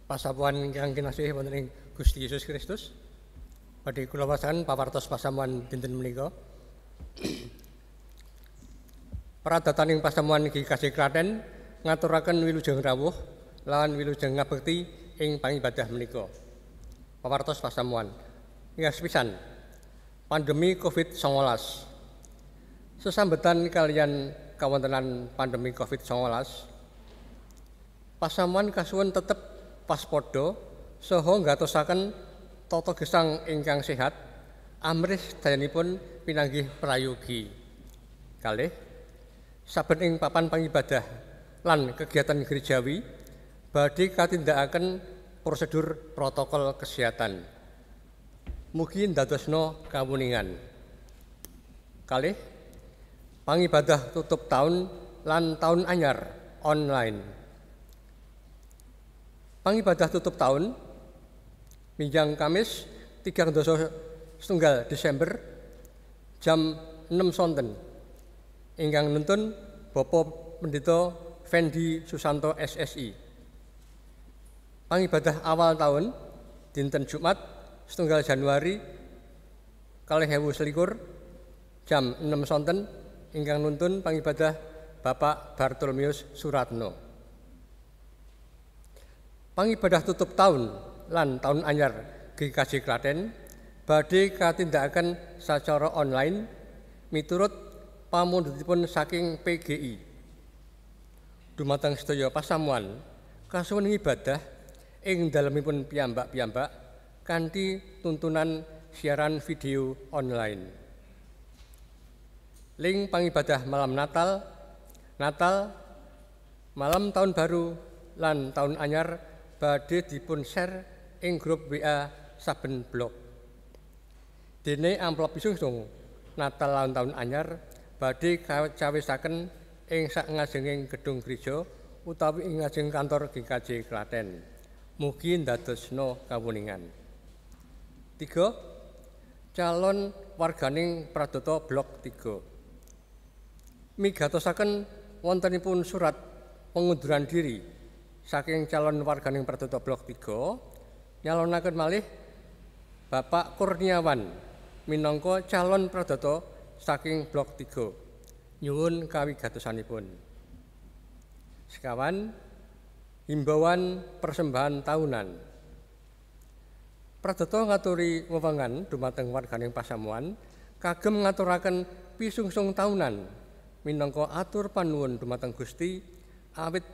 Pasamuan ingkang kinasih wonten ing Gusti Yesus Kristus. Badhe kula wastaken pawartos pasamuan dinten menika. Pradataning pasamuan iki kasih Klaten ngaturaken wilujeng rawuh lan wilujeng ngabekti ing pangibadah menika. Pawartos pasamuan. Inggih sepisan pandemi Covid-19. Sesambetan kalian kawontenan pandemi Covid-19, pasamuan kasuwun tetep waspada saha nggatosaken tata gesang ingkang sehat amrih dayanipun pinanggih prayogi. Kalih saben ing papan pangibadah lan kegiatan gerejawi badhe katindakaken prosedur protokol kesehatan. Mugi ndadosna kawuningan. Kalih pangibadah tutup tahun lan tahun anyar online. Pangibadah tutup tahun minjang Kamis 31 Desember jam 6 sonten ingkang nuntun Bapak Pendeta Fendi Susanto SSI. Pangibadah awal tahun dinten Jumat 1 Januari 2021 jam 6 sonten ingkang nuntun pangibadah Bapak Bartolomeus Suratno. Pangibadah tutup tahun lan tahun anyar GKJ Klaten badhe katindakaken sacara online miturut pamundhutipun saking PGI. Dumateng sedaya pasamuan kasuwun ibadah ing dalemipun piyambak-piyambak kanthi tuntunan siaran video online. Link pangibadah malam Natal, malam tahun baru lan tahun anyar badhe dipun share ing grup WA saben blog. Dene amplop pisungsung Natal lan tahun anyar badhe cawisaken ing sakngajenging gedung gereja utawi ing ngajeng kantor GKJ Klaten. Mugi ndadosna kawuningan. 3. Calon warganing Pradata Blok 3. Migatosaken wontenipun surat pengunduran diri saking calon warganing Pradata Blok 3 nyalonaken malih Bapak Kurniawan minangka calon pradata saking Blok 3. Nyuwun kawigatosanipun. Sekawan himbauan persembahan tahunan. Pradata ngaturi wewengan dumateng warganing pasamuan kagem ngaturaken pisungsung tahunan minangka atur panuwun dumateng Gusti awit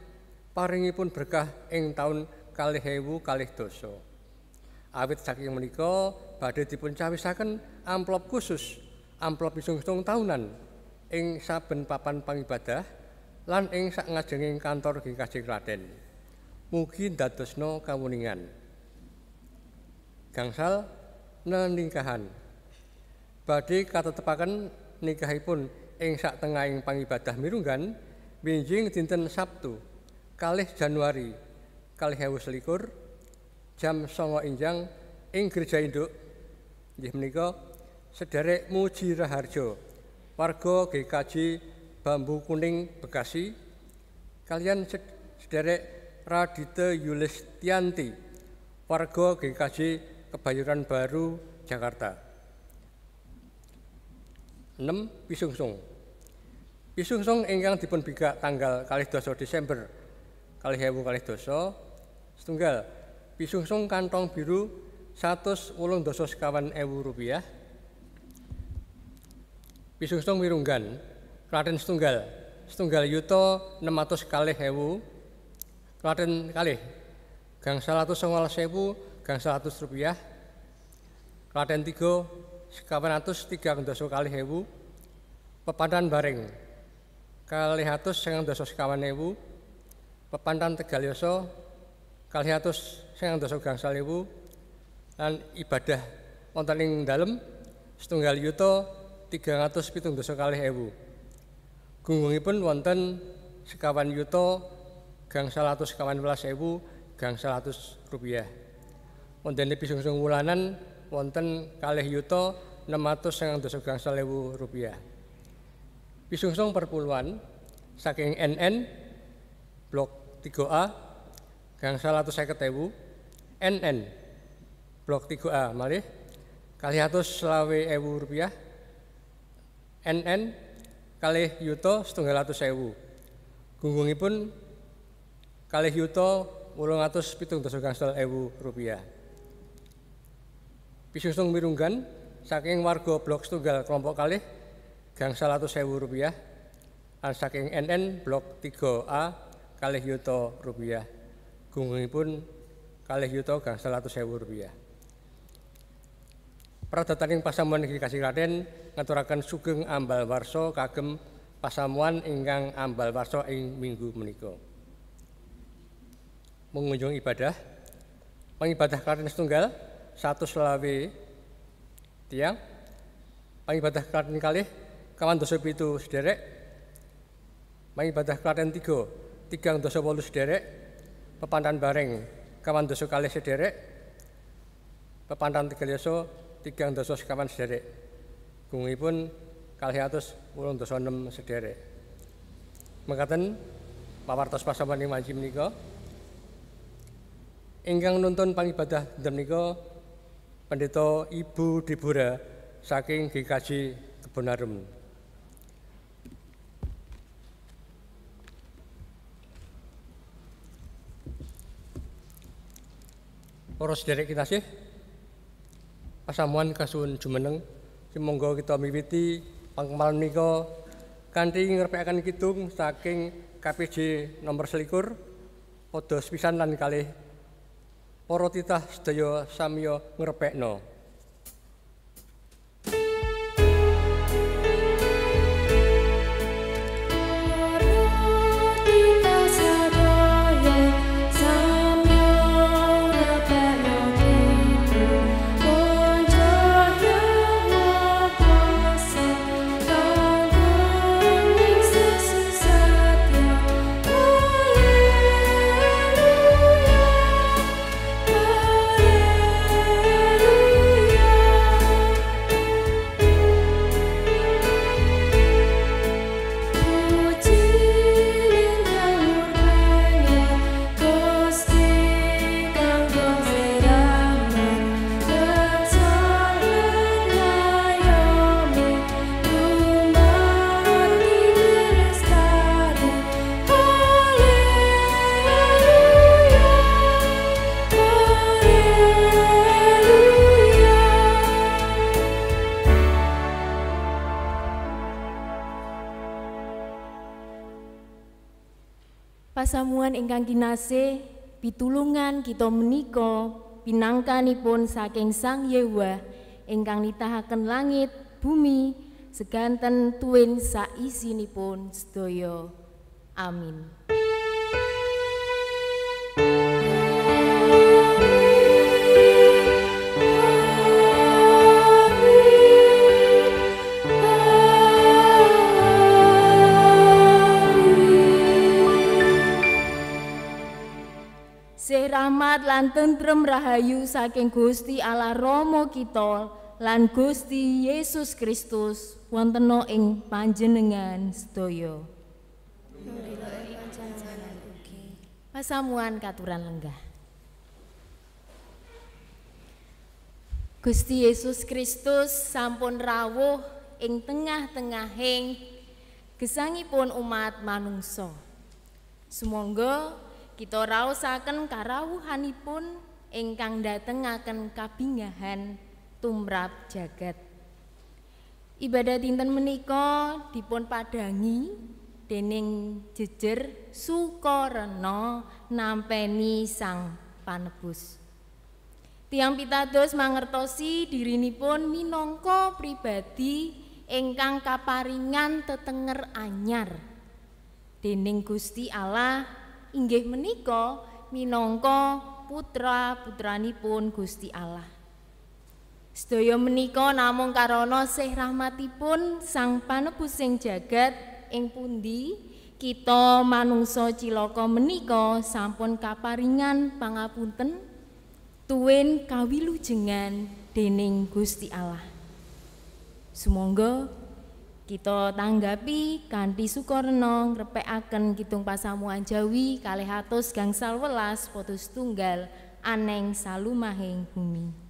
paringipun berkah ing taun 2020. Awit saking menika badhe dipun cawisaken amplop khusus, amplop pisungsung tahunan ing saben papan pangibadah lan ing sakngajenging kantor GKJ Klaten. Mugi ndadosna kawuningan. Gangsal neningkahan. Badhe katetepaken nikahipun ing saktengahing pangibadah mirunggan winjing dinten Sabtu 2 Januari 2021 jam 9 enjang ing Gereja Induk inggih menika Sederek Muji Raharjo warga GKJ Bambu Kuning Bekasi kalian Sederek Radite Yulistianti warga GKJ Kebayoran Baru Jakarta. 6. Pisungsung ingkang dipun bikak tanggal 12 Desember 2022 setunggal pisungsung kantong biru 180.000 rupiah. Pisungsung mirunggan Klaten setunggal yuta 600.000. Klaten kalih gangsal 119.000 gangsal 100 rupiah. Klaten 3 130.000 Pepandan Bareng 290.000. Pepandan Tegalyoso 290 gangsal ewu lan ibadah wonten ing dalem 1.370.000. Gunggungipun wonten 1 yuta gangsal 111.000 gangsal 100 rupiah. Wonten pisungsung wulanan wonten 2 yuta 690 gangsal ewu rupiah. Pisungsung perpuluhan saking NN Blok 3A gangsal 150.000 NN blok 3A malih Rp220.000. NN Rp2.700.000. Gunggungipun Rp2.870.000. Pisungsung mirunggan saking warga blok setunggal kelompok kalih Rp100.000 lan saking NN blok 3A Rp2.000. Gunggungipun Rp100.000. Pradataning pasamuan inggih kasih Raden ngaturaken sugeng ambal warsa kagem pasamuan ingkang ambal warsa ing minggu menika. Mengunjung ibadah, pangibadah Klaten setunggal 120 tiang, pangibadah Klaten kalih 97 sederek, pangibadah Klaten 3 308 sederek, pepandan bareng 200 kalih sederek, pepandan 3 300 sekawan sederek. Gunggungipun 286 sederek. Mekaten pawartos pasamuan ing wanci menika ingkang nuntun pangibadah dinten menika Pendeta Ibu Deborah saking GKJ Kebonarum. Para sederek kinasih, pasamuan kasuwun jumeneng, sumangga kita miwiti pangkemalan menika kanthi ngrepekaken kidung saking KPJ nomor 21 padha sepisan lan kalih para titah sedaya samiya ngrepekna. Pasamuan ingkang kinasih, pitulungan kita menika pinangkanipun saking Sang Yehuwa ingkang nitahaken langit, bumi, seganten tuwin saisinipun sedaya. Amin. Rahmat lan tentrem rahayu saking Gusti Allah Rama kita lan Gusti Yesus Kristus wontena ing panjenengan sedaya. Pasamuan katuran lenggah. Gusti Yesus Kristus sampun rawuh ing tengah-tengahing gesangipun umat manungsa. Sumangga kita raosaken karawuhanipun ingkang datengaken kabingahan tumrap jagat. Ibadah dinten menika dipun padangi dening jejer Sukarena nampeni Sang Panebus. Tiyang pitados mangertosi dirinipun minangka pribadi ingkang kaparingan tetenger anyar dening Gusti Allah inggih menika minangka putra-putranipun Gusti Allah. Sedaya menika namung karana sih rahmatipun Sang Panebus ing jagat ing pundi kita manungsa cilaka menika sampun kaparingan pangapunten tuwin kawilujengan dening Gusti Allah. Sumangga kita tanggapi kanthi sukarena ngrepekaken kidung pasamuan Jawi 200 gangsal welas potus tunggal aneng salumahing bumi.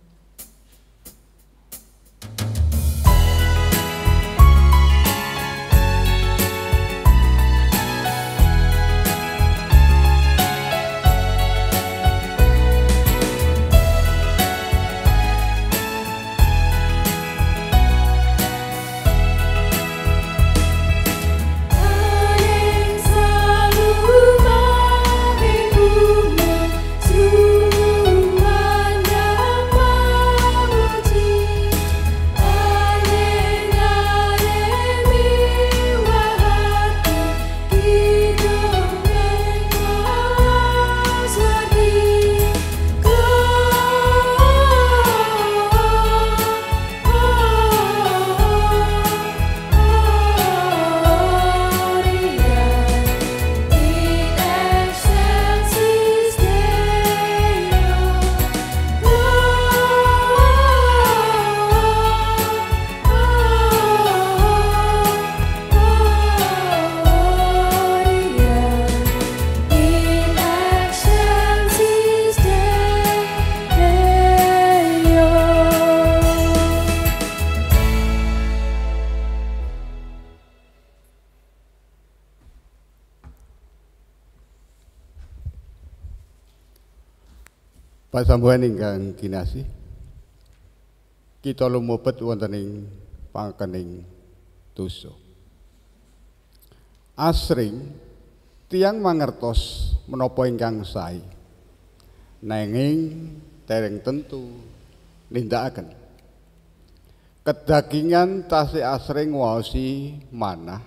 Pasamuhan ingkang kinasih, kita lumebet wonten ing pangkening dosa. Asring tiyang mangertos menapa ingkang sae, nanging dereng tentu nindakaken. Kedagingan tasih asring waosi manah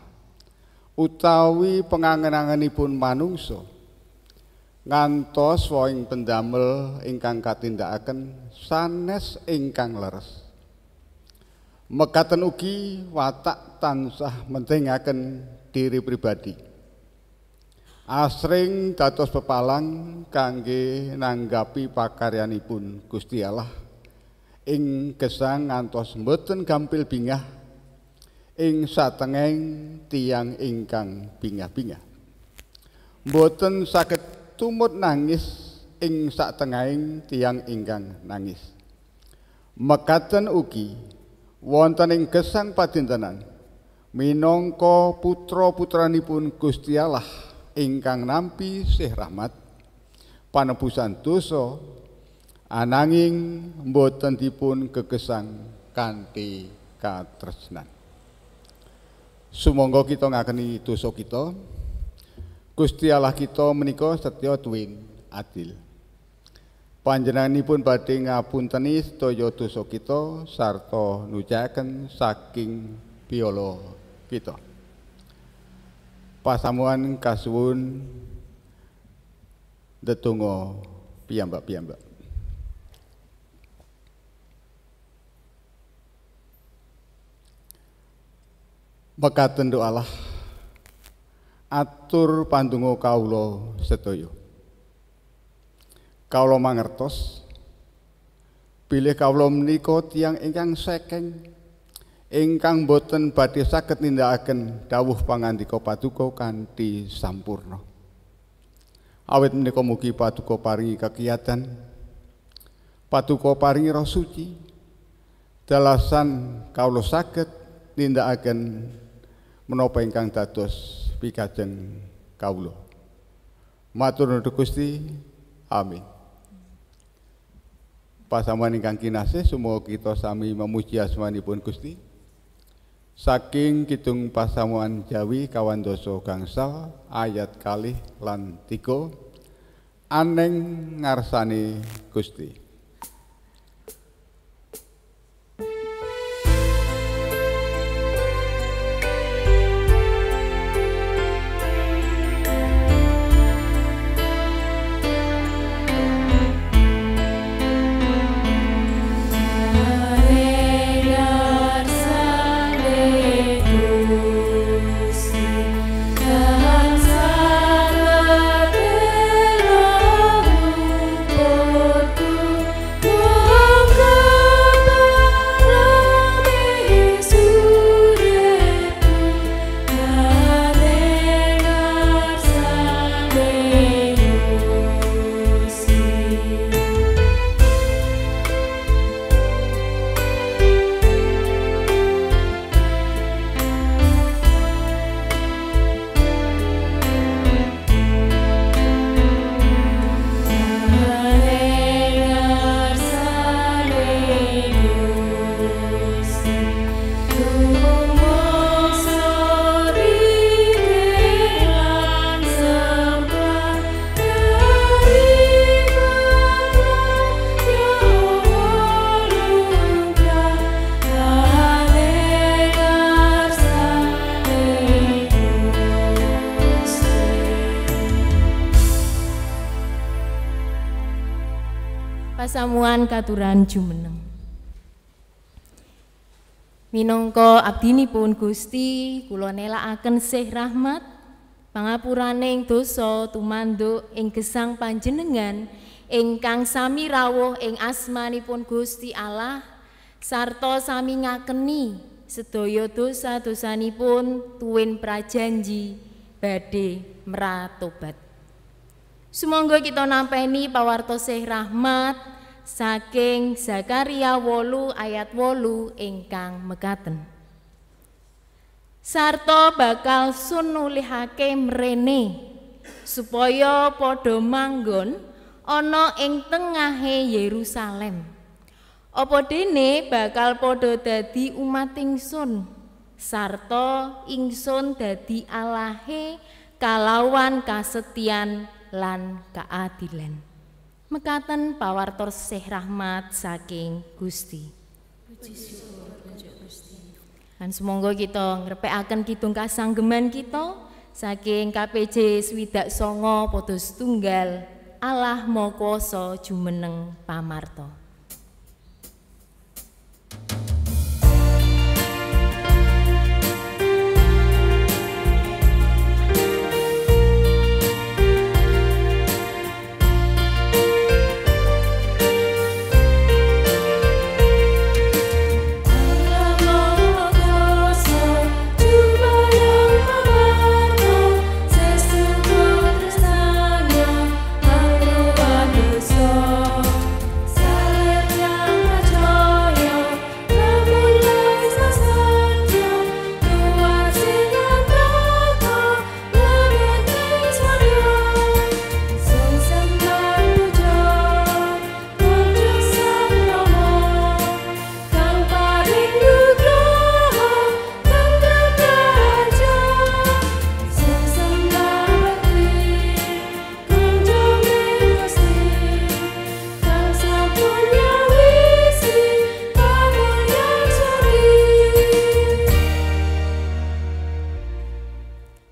utawi pengangen-angenipun manungsa ngantos wong pendamel ingkang katindakaken sanes ingkang leres. Mekaten ugi watak tansah mentingaken diri pribadi. Asring dados pepalang kangge nanggapi pakaryanipun Gusti Allah ing gesang ngantos mboten gampil bingah ing satengahing tiyang ingkang bingah-bingah. Mboten saged tumut nangis ing satengahing tiyang ingkang nangis. Mekaten ugi wonten ing gesang padintenan minangka putra-putranipun Gusti Allah ingkang nampi sih rahmat panebusan dosa ananging mboten dipun gegesang kanthi katresnan. Sumangga kita ngakeni dosa kita. Gusti Allah kita menika setya tuwin adil. Panjenenganipun badhe ngapunteni sedaya dosa kita sarta nujaken saking piala kita. Pasamuhan kasuwun ndedonga piyambak-piyambak. Mekaten doa Allah atur pandonga kawula sedaya. Kawula mangertos bilih kawula menika tiyang ingkang sekeng ingkang boten badhe saged nindakaken dawuh pangandika Paduka kanthi sampurna. Awit menika mugi Paduka paringi kekiyatan, Paduka paringi Roh Suci, dalasan kawula saged nindakaken menapa ingkang dados pikajeng kawula. Matur nuwun Gusti. Amin. Pasamuhan ingkang kinasih, sumuga kita sami memuji asmanipun Gusti. Saking kidung pasamuhan Jawi kawandasa gangsal ayat 2 lan 3 aneng ngarsane Gusti. Ku Pasamuan katuran jumeneng. Minangka abdinipun Gusti, kula nelakaken sih rahmat pangapuraning dosa tumanduk ing gesang panjenengan ingkang sami rawuh ing asmanipun Gusti Allah sarta sami ngakeni sedaya dosa-dosanipun tuwin prajanji badhe mratobat. Sumangga kita nampeni pawarta sih rahmat saking Zakaria 8 ayat 8 ingkang mekaten. Sarta bakal sun nulihake mrene supaya padha manggon ana ing tengahe Yerusalem. Apa dene bakal padha dadi umat ingsun sarta ingsun dadi Alahe kalawan kasetyan lan kaadilan. Mekaten pawartos sih rahmat saking Gusti. Puji syukur kunjuk Gusti. Lan sumangga kita ngrepekaken kidung kasanggeman kita saking KPJ 29 pada setunggal Allah Maha Kuwasa jumeneng pamarta.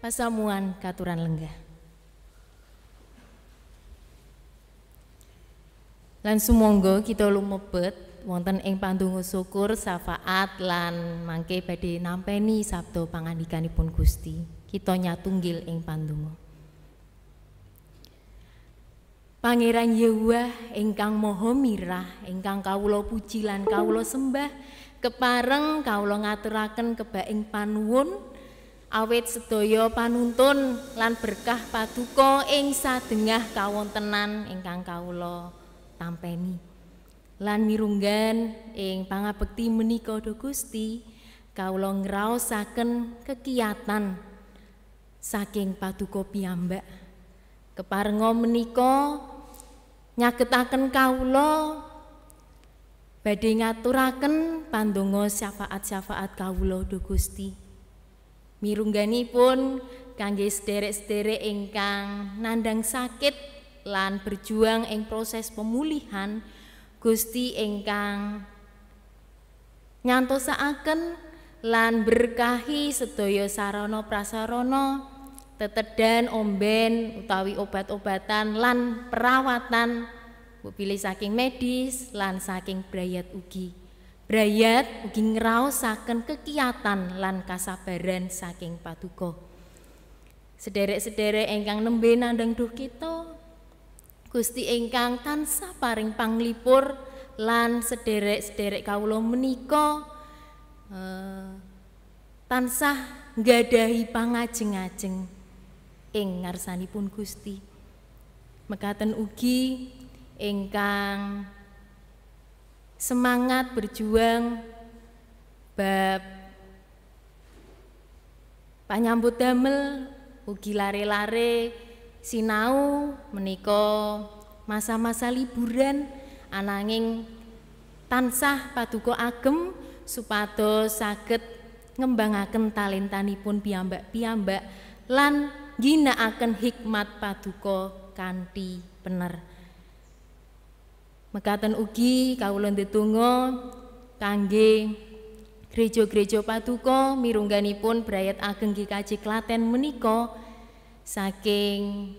Pasamuan katuran lenggah. Lan sumangga kita lumebet wonten ing pandonga syukur syafaat lan mangke badhe nampeni sabda pangandikanipun Gusti. Kita nyatunggil ing pandonga. Pangeran Yehuwah ingkang Maha Mirah, ingkang kawula puji lan kawula sembah, kepareng kawula ngaturaken kebaing panuwun awit sedaya panuntun lan berkah paduka ing sadengah kawontenan ingkang kawula tampeni. Lan mirunggan ing pangabekti menika Duh Gusti, kawula ngraosaken kekiyatan saking paduka piyambak. Keparenga menika nyagetaken kawula badhe ngaturaken pandonga syafaat-syafaat kawula Duh Gusti. Mirungganipun kangge sederek-sederek ingkang nandang sakit lan berjuang ing proses pemulihan, Gusti ingkang nyantosaken lan berkahi sedaya sarana prasarana tetedan omben utawi obat-obatan lan perawatan pilih saking medis lan saking brayat ugi. Brayat ugi ngraosaken kekiyatan lan kasabaran saking paduka. Sederek-sederek ingkang nembe nandhang duh kita, Gusti ingkang tansah paring panglipur lan sederek-sederek kawula menika tansah nggadahi pangajeng-ajeng ing ngarsanipun Gusti. Mekaten ugi ingkang semangat berjuang bab panyambut damel ugi lare-lare sinau menika masa-masa liburan ananging tansah paduka agem supados saged ngembangaken talentanipun piyambak-piyambak lan ginakaken hikmat paduka kanthi bener. Mekaten ugi kawula ndedonga kangge gereja-gereja paduka mirungganipun brayat ageng GKJ Klaten menika saking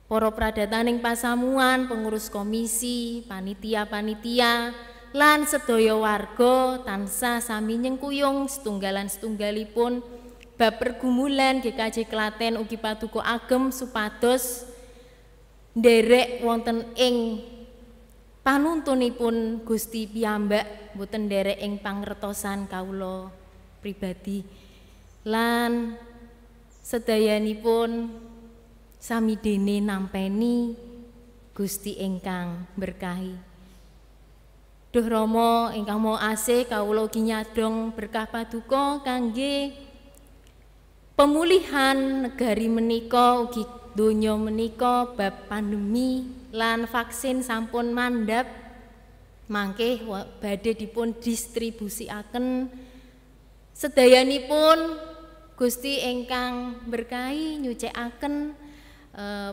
para pradataning pasamuan, pengurus komisi, panitia-panitia, lan sedaya warga tansah sami nyengkuyung setunggalan-setunggalipun bab pergumulan GKJ Klaten ugi paduka agem supados nderek wonten ing panuntunipun Gusti piyambak, boten nderek ing pangertosan kawula pribadi lan sedayanipun sami dene nampeni Gusti ingkang berkahi. Duh Rama ingkang Maha Asih, kawula ugi nyadong berkah paduka kangge pemulihan negari menika ugi donya menika bab pandemi lan vaksin sampun mandhap mangke badhe dipun distribusiaken sedayanipun Gusti ingkang berkahi nyucikaken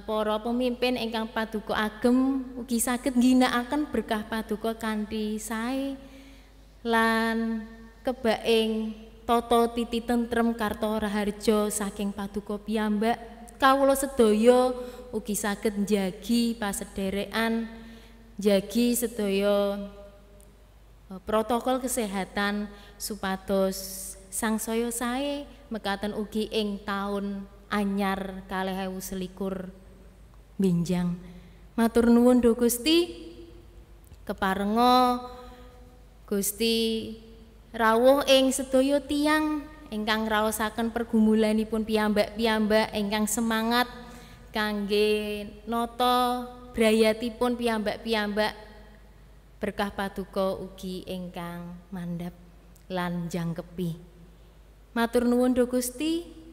para pemimpin ingkang paduka agem ugi saged ngginakaken berkah paduka kanthi sae lan kebaing tata titi tentrem karta raharja saking paduka piyambak. Kawula sedaya ugi saged njagi pasederekan, njagi sedaya protokol kesehatan supados sangsaya sae mekaten ugi ing taun anyar 2021 benjang. Matur nuwun Duh Gusti, keparenga Gusti rawuh ing sedaya tiyang ingkang raosaken pergumulanipun piyambak-piyambak ingkang semangat kangge nata brayatipun piyambak-piyambak, berkah paduka ugi ingkang mandhap lan jangkepi. Matur nuwun Duh Gusti.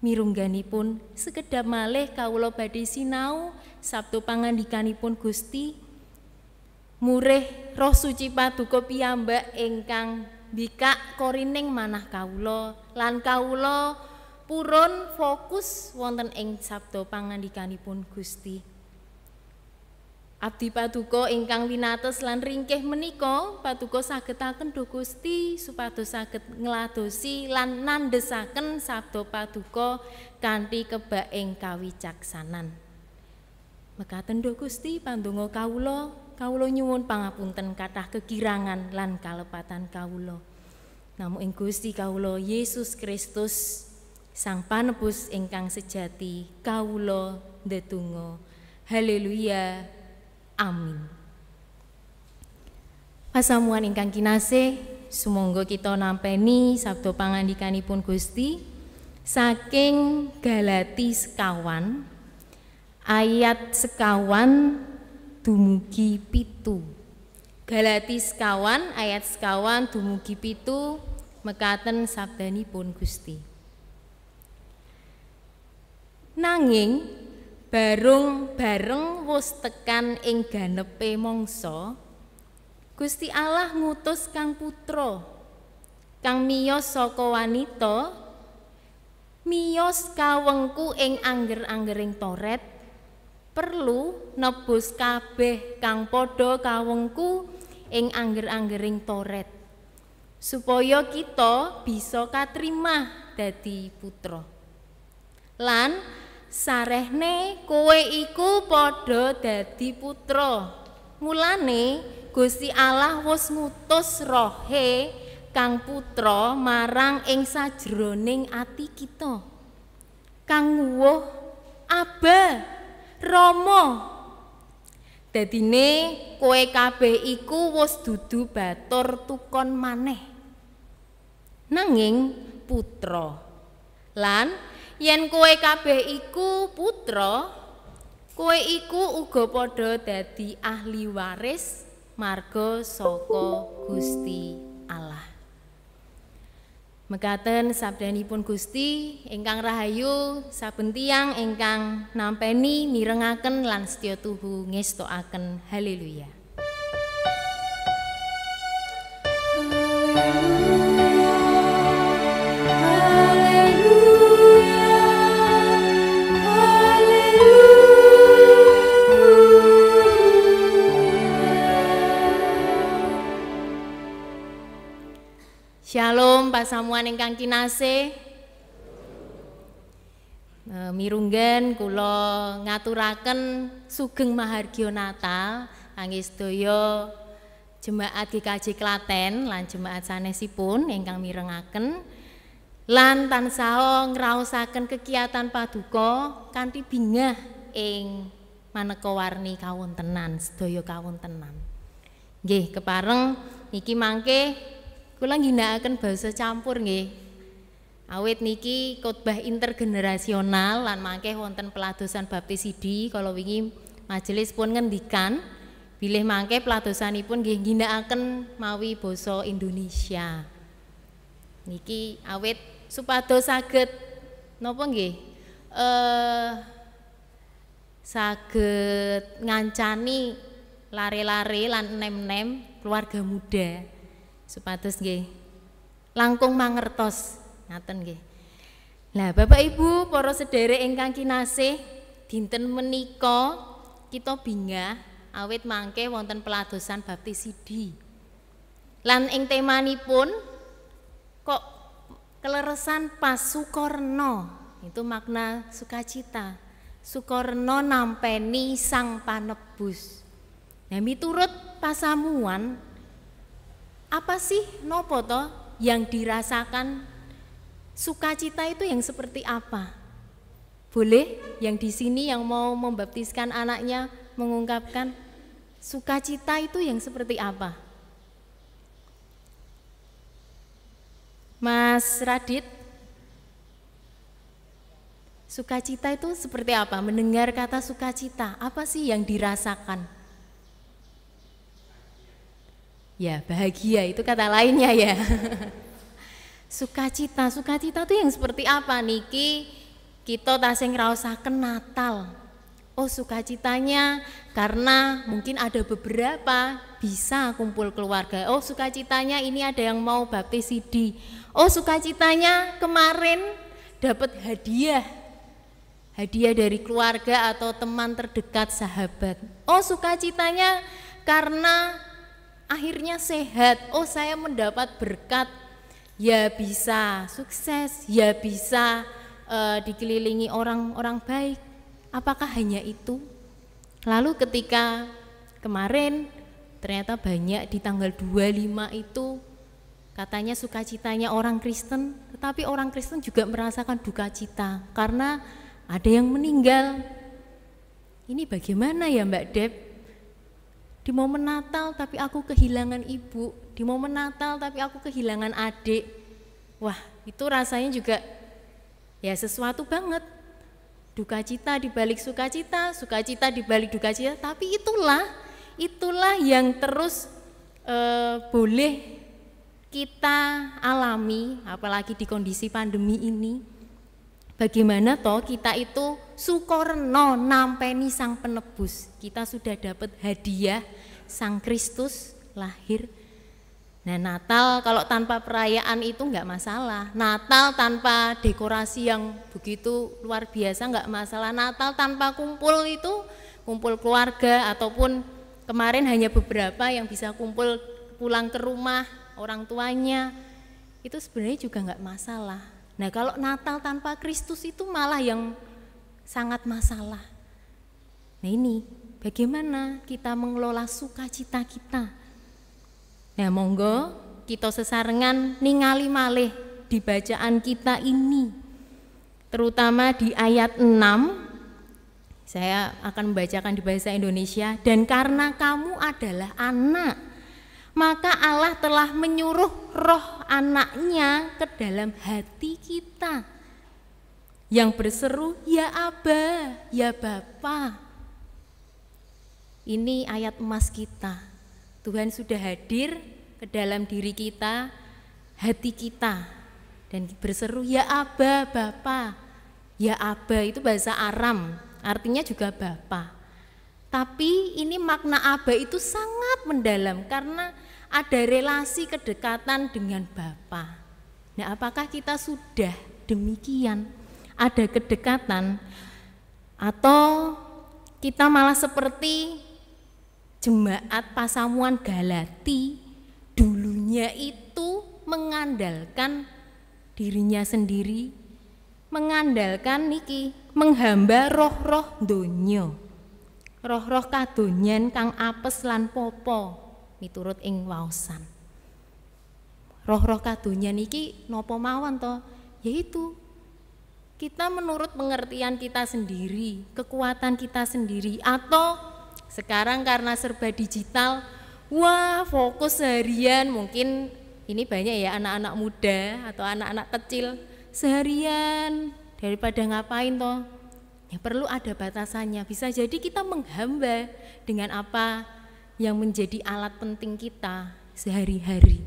Mirungganipun sekedhap malih kawula badhe sinau sabtu pangandikanipun Gusti. Murih Roh Suci paduka piyambak ingkang bikak korining manah kawula lan kawula purun fokus wonten ing sabda pangandikanipun Gusti. Abdi paduka ingkang winates lan ringkih menika paduka sagetaken Duh Gusti supados saged ngladosi lan nandhesaken sabda paduka kanthi kebaing kawicaksanan. Mekaten Duh Gusti pandonga kawula nyuwun pangapunten kathah kekirangan lan kalepatan kawula. Namung ing Gusti kawula Yesus Kristus Sang Panebus ingkang sejati kawula ndedonga. Haleluya. Amin. Pasamuan ingkang kinasih, sumangga kita nampeni sabda pangandikanipun Gusti saking Galati sekawan ayat sekawan dumugi 7. Galati sekawan ayat sekawan dumugi 7 mekaten sabdanipun Gusti. Nanging bareng wus tekan ing ganepe mangsa, Gusti Allah ngutus Kang Putra kang miyos saka wanita, miyos kawengku ing angger-anggering toret, perlu nebus kabeh kang padha kawengku ing angger-anggering toret, supaya kita bisa katrimah dadi putra. Lan sarehne kowe iku padha dadi putra. Mulane Gusti Allah wis ngutus Rohe Kang Putra marang ing sajroning ati kita. Kang nguwuh Aba, Rama. Dadine kowe kabeh iku wis dudu batur tukon maneh, nanging putra. Lan yen kowe kabeh iku putra, kowe iku uga padha dadi ahli waris marga saka Gusti Allah. Mekaten sabdanipun Gusti ingkang rahayu, saben tiyang ingkang nampeni mirengaken lan setya tuhu ngestokaken. Haleluya. Shalom pasamuan ingkang kinasih. Mirunggan kula ngaturaken sugeng mahargya Natal kangge sedaya jemaat GKJ Klaten lan jemaat sanesipun ingkang mirengaken lan tansah ngraosaken kegiatan paduka kanthi bingah ing maneka warni kawontenan sedaya kawontenan. Nggih, kepareng niki mangke kula ngginakaken basa campur nggih. Awit niki khotbah intergenerasional lan mangke wonten peladosan baptisidi kala wingi majelis pun ngendikan bilih mangke peladosanipun nggih ngginakaken mawi basa Indonesia. Niki awit supados saged napa nggih? Saged ngancani lare-lare lan nem-nem keluarga muda supados nggih langkung mangertos ngaten nggih. Lah Bapak Ibu para sedherek ingkang kinasih, dinten menika kita bingah awit mangke wonten peladosan baptisidi. Lan ing temanipun kok keleresan pas Sukorno, itu makna sukacita. Sukorno nampeni sang panebus. Nah miturut pasamuan apa sih nopo to yang dirasakan sukacita itu yang seperti apa? Boleh yang di sini yang mau membaptiskan anaknya mengungkapkan sukacita itu yang seperti apa? Mas Radit, sukacita itu seperti apa? Mendengar kata sukacita, apa sih yang dirasakan? Ya bahagia itu kata lainnya ya. Sukacita itu yang seperti apa niki? Kita tasih ngraosaken Natal. Oh sukacitanya karena mungkin ada beberapa bisa kumpul keluarga. Oh sukacitanya ini ada yang mau baptisidi. Oh sukacitanya kemarin dapat hadiah dari keluarga atau teman terdekat sahabat. Oh sukacitanya karena akhirnya sehat. Oh saya mendapat berkat. Ya bisa sukses, ya bisa dikelilingi orang-orang baik. Apakah hanya itu? Lalu ketika kemarin ternyata banyak di tanggal 25 itu katanya sukacitanya orang Kristen, tetapi orang Kristen juga merasakan duka cita karena ada yang meninggal. Ini bagaimana ya Mbak Deb? Di momen Natal tapi aku kehilangan ibu, di momen Natal tapi aku kehilangan adik. Wah itu rasanya juga ya sesuatu banget. Duka cita di balik sukacita, sukacita di balik duka cita. Tapi itulah yang terus boleh kita alami, apalagi di kondisi pandemi ini. Bagaimana toh kita itu Sukorno nampeni sang penebus. Kita sudah dapat hadiah sang Kristus lahir. Nah Natal kalau tanpa perayaan itu enggak masalah. Natal tanpa dekorasi yang begitu luar biasa enggak masalah. Natal tanpa kumpul itu, kumpul keluarga ataupun kemarin hanya beberapa yang bisa kumpul pulang ke rumah orang tuanya, itu sebenarnya juga enggak masalah. Nah kalau Natal tanpa Kristus itu malah yang sangat masalah. Nah ini bagaimana kita mengelola sukacita kita. Nah monggo kita sesarengan ningali malih di bacaan kita ini. Terutama di ayat 6, saya akan membacakan di bahasa Indonesia. Dan karena kamu adalah anak, maka Allah telah menyuruh roh anaknya ke dalam hati kita yang berseru, ya Aba, ya Bapa. Ini ayat emas kita. Tuhan sudah hadir ke dalam diri kita, hati kita, dan berseru, ya Aba, Bapa. Ya Aba itu bahasa Aram, artinya juga Bapa. Tapi ini makna Aba itu sangat mendalam karena ada relasi kedekatan dengan Bapa. Nah, apakah kita sudah demikian? Ada kedekatan atau kita malah seperti jemaat Pasamuan Galati dulunya itu mengandalkan dirinya sendiri, mengandalkan niki, menghamba roh-roh donya. Roh-roh kadonyan kang apes lan popo miturut ing waosan. Roh-roh kadonyan niki napa mawon to? Yaitu kita menurut pengertian kita sendiri, kekuatan kita sendiri, atau sekarang karena serba digital, wah fokus seharian, mungkin ini banyak ya anak-anak muda atau anak-anak kecil seharian daripada ngapain toh, ya perlu ada batasannya. Bisa jadi kita menghamba dengan apa yang menjadi alat penting kita sehari-hari.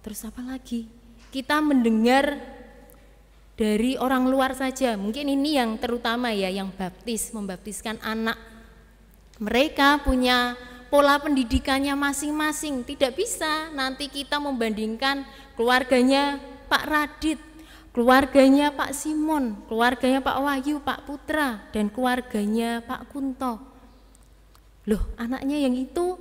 Terus apa lagi? Kita mendengar dari orang luar saja, mungkin ini yang terutama ya, yang membaptiskan anak. Mereka punya pola pendidikannya masing-masing, tidak bisa nanti kita membandingkan keluarganya Pak Radit, keluarganya Pak Simon, keluarganya Pak Wahyu, Pak Putra, dan keluarganya Pak Kunto. Loh, anaknya yang itu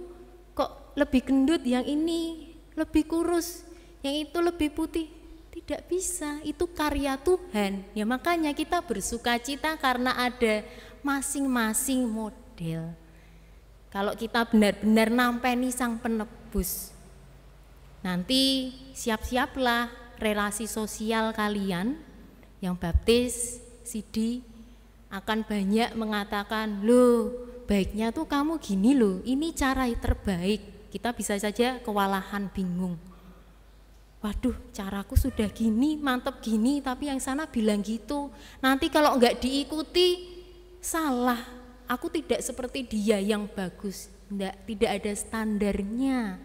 kok lebih gendut, yang ini lebih kurus, yang itu lebih putih. Tidak bisa, itu karya Tuhan. Ya makanya kita bersukacita karena ada masing-masing model. Kalau kita benar-benar nampeni Sang Penebus, nanti siap-siaplah relasi sosial kalian yang baptis, sidi akan banyak mengatakan, loh baiknya tuh kamu gini loh, ini cara terbaik. Kita bisa saja kewalahan, bingung. Waduh, caraku sudah gini, mantep gini, tapi yang sana bilang gitu. Nanti kalau enggak diikuti, salah. Aku tidak seperti dia yang bagus, tidak ada standarnya.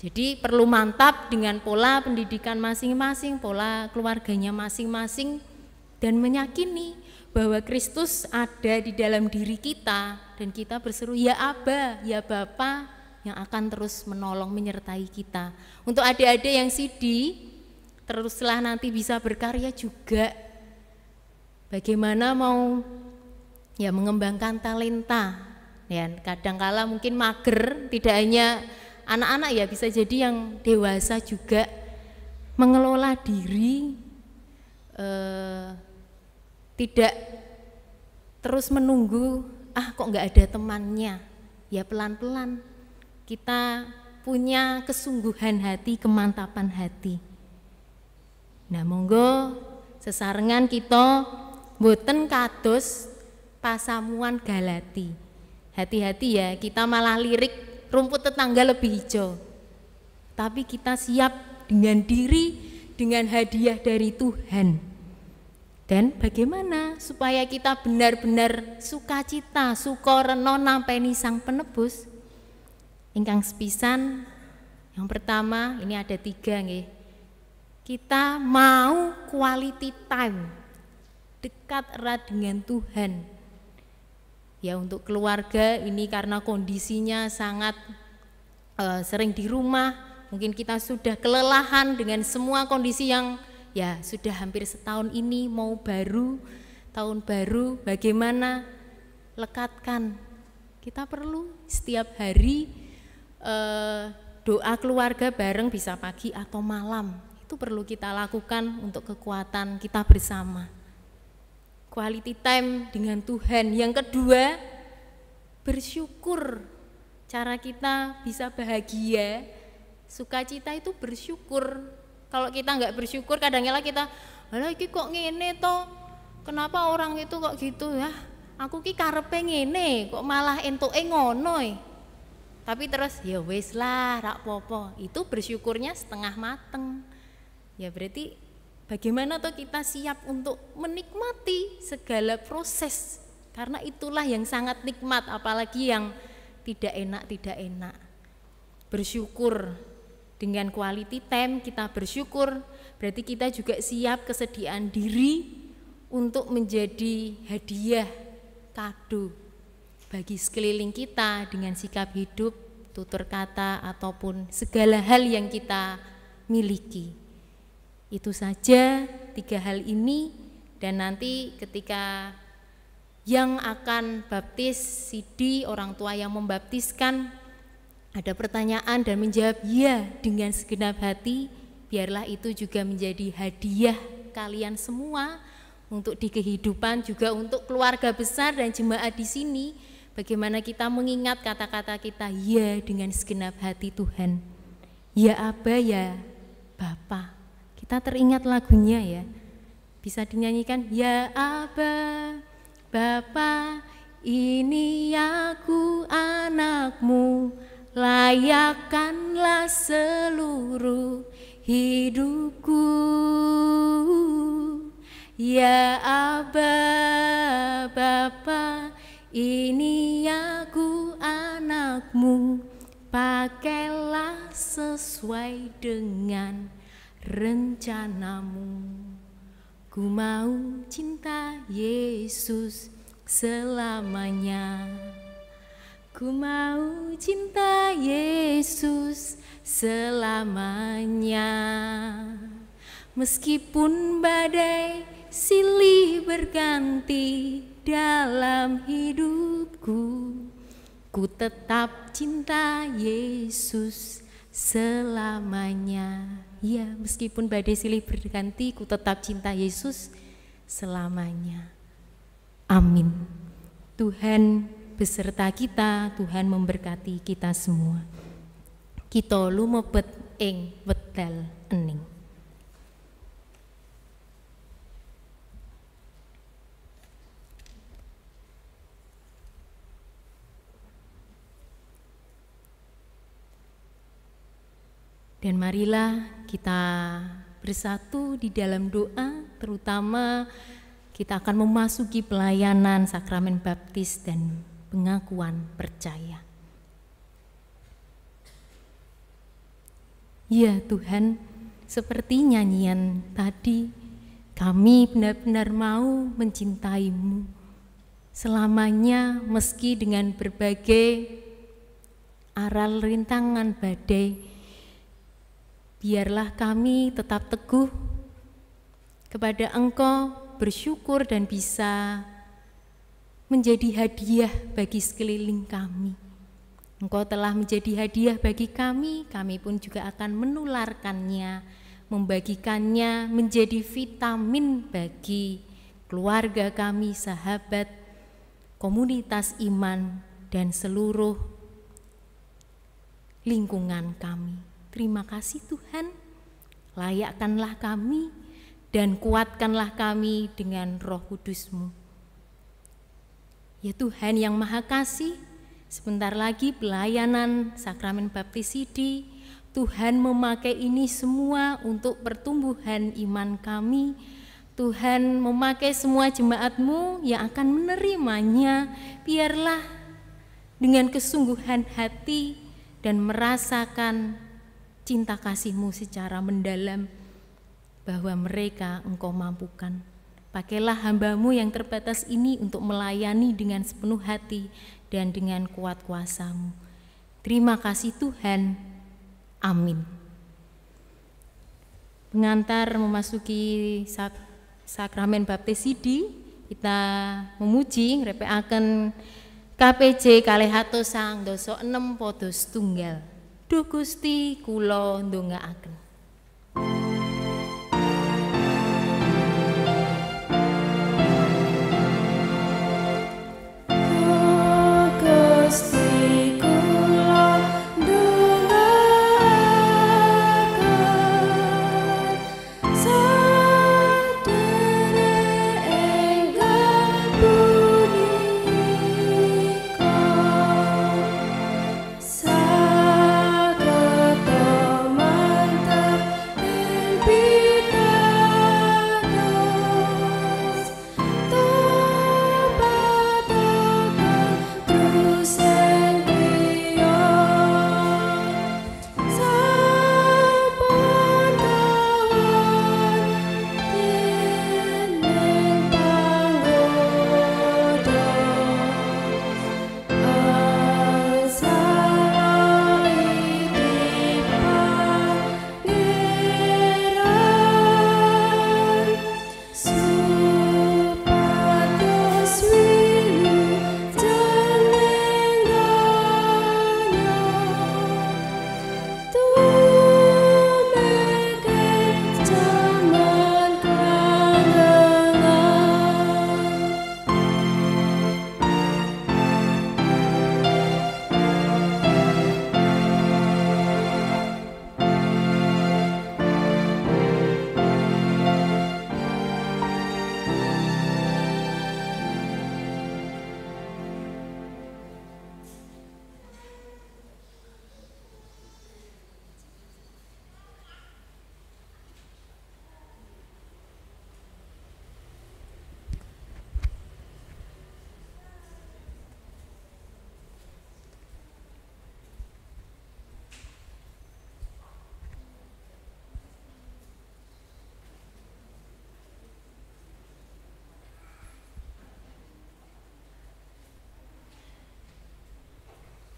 Jadi perlu mantap dengan pola pendidikan masing-masing, pola keluarganya masing-masing, dan meyakini bahwa Kristus ada di dalam diri kita, dan kita berseru, ya Aba, ya Bapa, yang akan terus menolong, menyertai kita. Untuk adik-adik yang sidi, teruslah nanti bisa berkarya juga. Bagaimana mau ya mengembangkan talenta, ya kadangkala mungkin mager, tidak hanya anak-anak ya, bisa jadi yang dewasa juga mengelola diri, tidak terus menunggu kok nggak ada temannya, ya pelan-pelan kita punya kesungguhan hati, kemantapan hati. Nah monggo sesarengan kita boten kados pasamuan Galati. Hati-hati ya, kita malah lirik rumput tetangga lebih hijau. Tapi kita siap dengan diri, dengan hadiah dari Tuhan. Dan bagaimana supaya kita benar-benar sukacita, sukoreno nampeni Sang Penebus? Ingkang sepisan, yang pertama ini ada 3 nggih. Kita mau quality time, dekat erat dengan Tuhan. Ya untuk keluarga ini karena kondisinya sangat sering di rumah, mungkin kita sudah kelelahan dengan semua kondisi yang ya sudah hampir setahun ini mau baru, tahun baru, bagaimana lekatkan. Kita perlu setiap hari doa keluarga bareng, bisa pagi atau malam, itu perlu kita lakukan untuk kekuatan kita bersama. Quality time dengan Tuhan. Yang kedua, bersyukur. Cara kita bisa bahagia, sukacita itu bersyukur. Kalau kita enggak bersyukur, kadang-kadang kita, alah iki kok ngene toh, kenapa orang itu kok gitu ya, aku ki karepe ngene, kok malah entuke ngono. Tapi terus ya wis lah, rak popo, itu bersyukurnya setengah mateng. Ya berarti bagaimana toh kita siap untuk menikmati segala proses, karena itulah yang sangat nikmat, apalagi yang tidak enak. Bersyukur dengan quality time, kita bersyukur, berarti kita juga siap kesediaan diri untuk menjadi hadiah, kado bagi sekeliling kita dengan sikap hidup, tutur kata, ataupun segala hal yang kita miliki. Itu saja 3 hal ini, dan nanti ketika yang akan baptis, sidi, orang tua yang membaptiskan, ada pertanyaan dan menjawab ya dengan segenap hati, biarlah itu juga menjadi hadiah kalian semua, untuk di kehidupan juga untuk keluarga besar dan jemaat di sini. Bagaimana kita mengingat kata-kata kita, ya dengan segenap hati Tuhan. Ya Aba, ya Bapa. Kita teringat lagunya ya. Bisa dinyanyikan, ya Aba, Bapa, ini aku anakmu, layakkanlah seluruh hidupku. Ya Aba, Bapa, ini aku anakmu, pakailah sesuai dengan rencanamu. Ku mau cinta Yesus selamanya. Ku mau cinta Yesus selamanya. Meskipun badai silih berganti dalam hidupku, ku tetap cinta Yesus selamanya. Ya, meskipun badai silih berganti, ku tetap cinta Yesus selamanya. Amin. Tuhan beserta kita, Tuhan memberkati kita semua. Kita lumebet ing wekdal ening. Dan marilah kita bersatu di dalam doa, terutama kita akan memasuki pelayanan sakramen baptis dan pengakuan percaya. Ya Tuhan, seperti nyanyian tadi, kami benar-benar mau mencintai-Mu selamanya, meski dengan berbagai aral rintangan badai. Biarlah kami tetap teguh kepada Engkau, bersyukur dan bisa menjadi hadiah bagi sekeliling kami. Engkau telah menjadi hadiah bagi kami, kami pun juga akan menularkannya, membagikannya menjadi vitamin bagi keluarga kami, sahabat, komunitas iman, dan seluruh lingkungan kami. Terima kasih Tuhan, layakkanlah kami dan kuatkanlah kami dengan Roh Kudus-Mu. Ya Tuhan yang Maha Kasih, sebentar lagi pelayanan sakramen baptisidi, Tuhan memakai ini semua untuk pertumbuhan iman kami. Tuhan memakai semua jemaat-Mu yang akan menerimanya, biarlah dengan kesungguhan hati dan merasakan cinta kasih-Mu secara mendalam, bahwa mereka Engkau mampukan. Pakailah hamba-Mu yang terbatas ini untuk melayani dengan sepenuh hati dan dengan kuat kuasa-Mu. Terima kasih Tuhan. Amin. Pengantar memasuki sakramen baptisidi, kita memuji ngrepekaken KPJ kalih atus sang dasa 6 pada setunggal. Duh Gusti kula ndongaaken. Sa ketomanta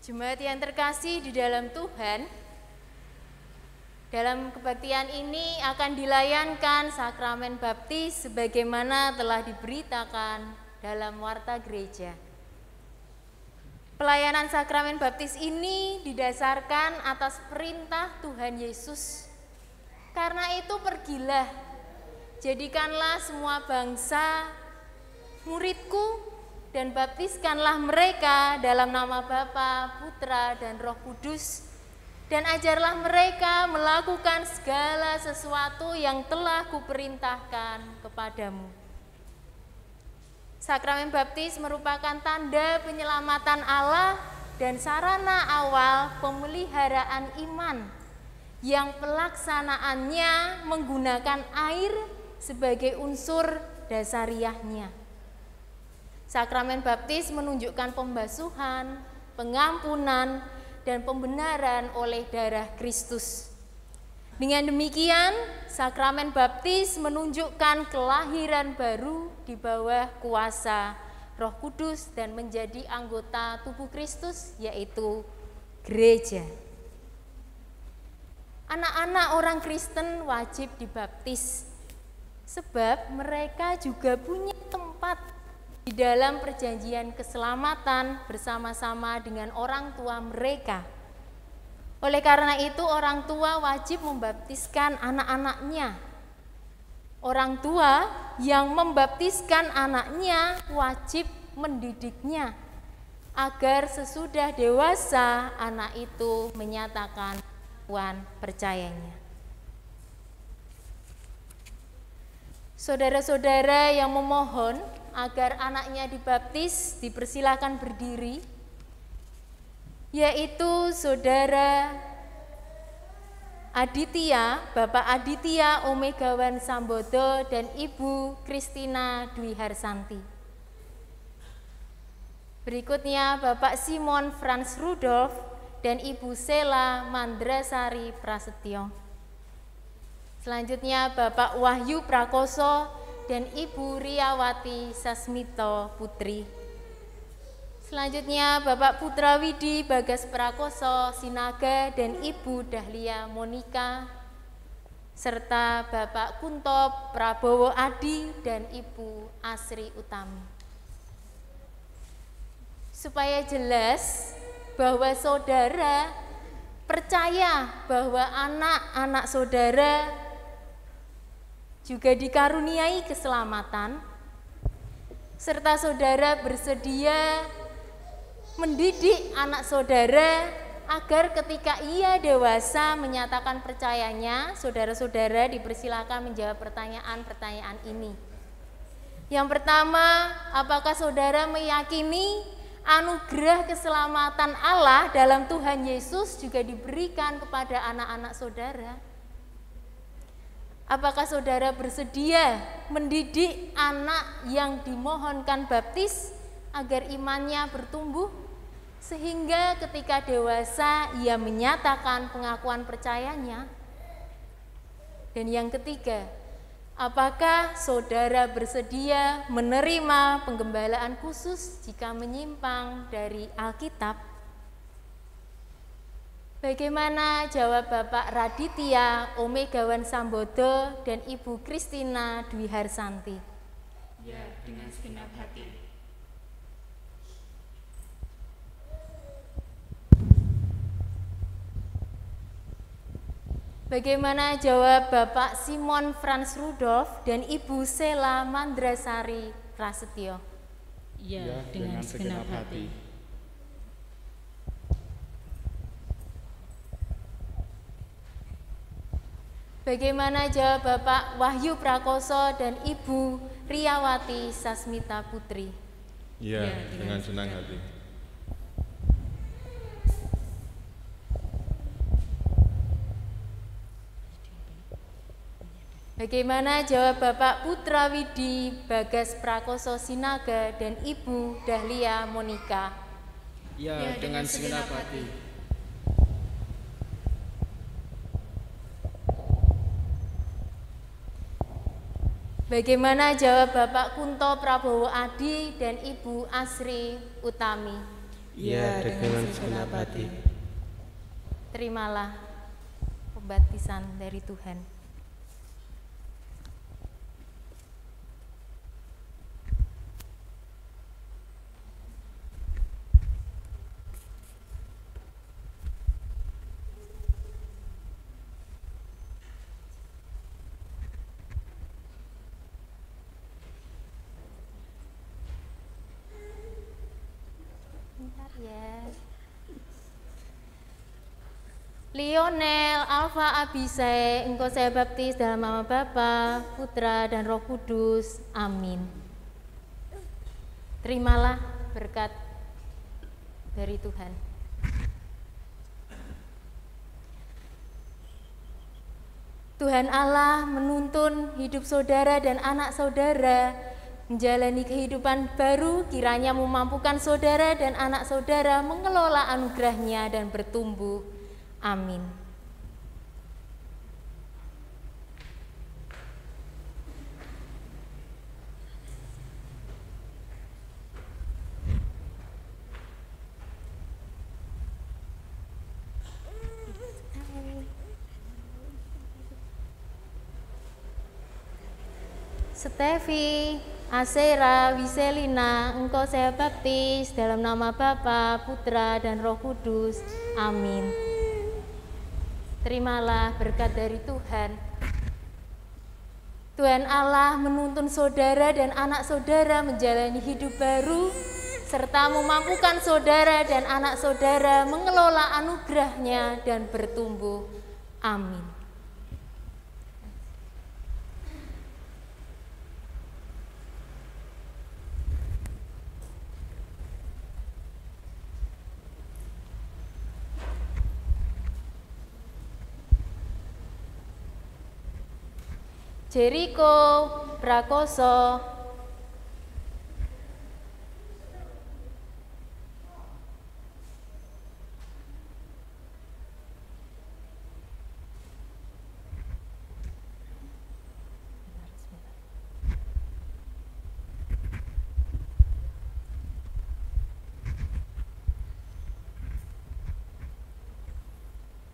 Jemaat yang terkasih di dalam Tuhan, dalam kebaktian ini akan dilayankan sakramen baptis sebagaimana telah diberitakan dalam warta gereja. Pelayanan sakramen baptis ini didasarkan atas perintah Tuhan Yesus. Karena itu pergilah, jadikanlah semua bangsa muridku, dan baptiskanlah mereka dalam nama Bapa, Putra, dan Roh Kudus, dan ajarlah mereka melakukan segala sesuatu yang telah kuperintahkan kepadamu. Sakramen baptis merupakan tanda penyelamatan Allah dan sarana awal pemeliharaan iman yang pelaksanaannya menggunakan air sebagai unsur dasariahnya. Sakramen baptis menunjukkan pembasuhan, pengampunan, dan pembenaran oleh darah Kristus. Dengan demikian, sakramen baptis menunjukkan kelahiran baru di bawah kuasa Roh Kudus dan menjadi anggota tubuh Kristus, yaitu gereja. Anak-anak orang Kristen wajib dibaptis, sebab mereka juga punya tempat di dalam perjanjian keselamatan bersama-sama dengan orang tua mereka. Oleh karena itu, orang tua wajib membaptiskan anak-anaknya. Orang tua yang membaptiskan anaknya wajib mendidiknya agar sesudah dewasa anak itu menyatakan pengakuan percayanya. Saudara-saudara yang memohon agar anaknya dibaptis dipersilakan berdiri, yaitu Saudara Aditya, Bapak Aditya Omegawan Sambodo dan Ibu Kristina Dwi Harsanti. Berikutnya Bapak Simon Franz Rudolf dan Ibu Sela Mandrasari Prasetyo. Selanjutnya Bapak Wahyu Prakoso dan Ibu Riyawati Sasmito Putri. Selanjutnya Bapak Putra Widi Bagas Prakoso Sinaga dan Ibu Dahlia Monika, serta Bapak Kunto Prabowo Adi dan Ibu Asri Utami. Supaya jelas bahwa saudara percaya bahwa anak-anak saudara juga dikaruniai keselamatan, serta saudara bersedia mendidik anak saudara agar ketika ia dewasa menyatakan percayanya, saudara-saudara dipersilakan menjawab pertanyaan-pertanyaan ini. Yang pertama, apakah saudara meyakini anugerah keselamatan Allah dalam Tuhan Yesus juga diberikan kepada anak-anak saudara? Apakah saudara bersedia mendidik anak yang dimohonkan baptis agar imannya bertumbuh sehingga ketika dewasa ia menyatakan pengakuan percayanya? Dan yang ketiga, apakah saudara bersedia menerima penggembalaan khusus jika menyimpang dari Alkitab? Bagaimana jawab Bapak Raditya Omegawan Sambodo dan Ibu Kristina Dwi Harsanti? Ya, dengan segenap hati. Bagaimana jawab Bapak Simon Franz Rudolf dan Ibu Sela Mandrasari Prasetyo? Ya, dengan segenap hati. Bagaimana jawab Bapak Wahyu Prakoso dan Ibu Riyawati Sasmita Putri? Ya, dengan senang hati. Bagaimana jawab Bapak Putra Widi Bagas Prakoso Sinaga dan Ibu Dahlia Monika? Ya, dengan segenap hati. Bagaimana jawab Bapak Kunto Prabowo Adi dan Ibu Asri Utami? Ya, dengan segenap hati. Terimalah pembaptisan dari Tuhan. Lionel Alfa Abisai, engkau saya baptis dalam nama Bapa, Putra, dan Roh Kudus. Amin. Terimalah berkat dari Tuhan. Tuhan Allah menuntun hidup saudara dan anak saudara menjalani kehidupan baru, kiranya memampukan saudara dan anak saudara mengelola anugerah-Nya dan bertumbuh. Amin. Stevi, Asera, Wiselina, engkau saya baptis dalam nama Bapa, Putra, dan Roh Kudus. Amin. Terimalah berkat dari Tuhan. Tuhan Allah menuntun saudara dan anak saudara menjalani hidup baru, serta memampukan saudara dan anak saudara mengelola anugerah-Nya dan bertumbuh. Amin. Jericho Prakoso,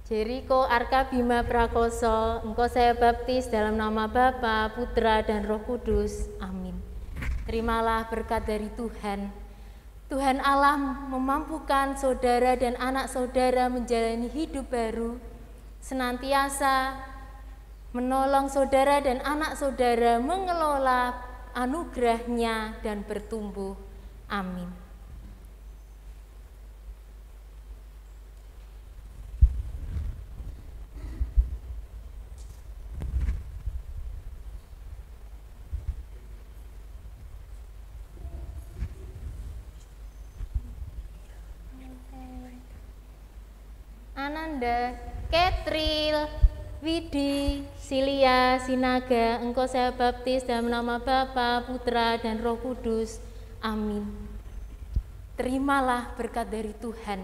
Jericho Arkabima Prakoso, engkau saya baptis dalam nama Bapa, Putra, dan Roh Kudus. Amin. Terimalah berkat dari Tuhan. Tuhan Allah memampukan saudara dan anak saudara menjalani hidup baru, senantiasa menolong saudara dan anak saudara mengelola anugerah-Nya dan bertumbuh. Amin. Ananda, Ketril, Widi, Silia, Sinaga, engkau saya baptis dalam nama Bapa, Putra, dan Roh Kudus. Amin. Terimalah berkat dari Tuhan.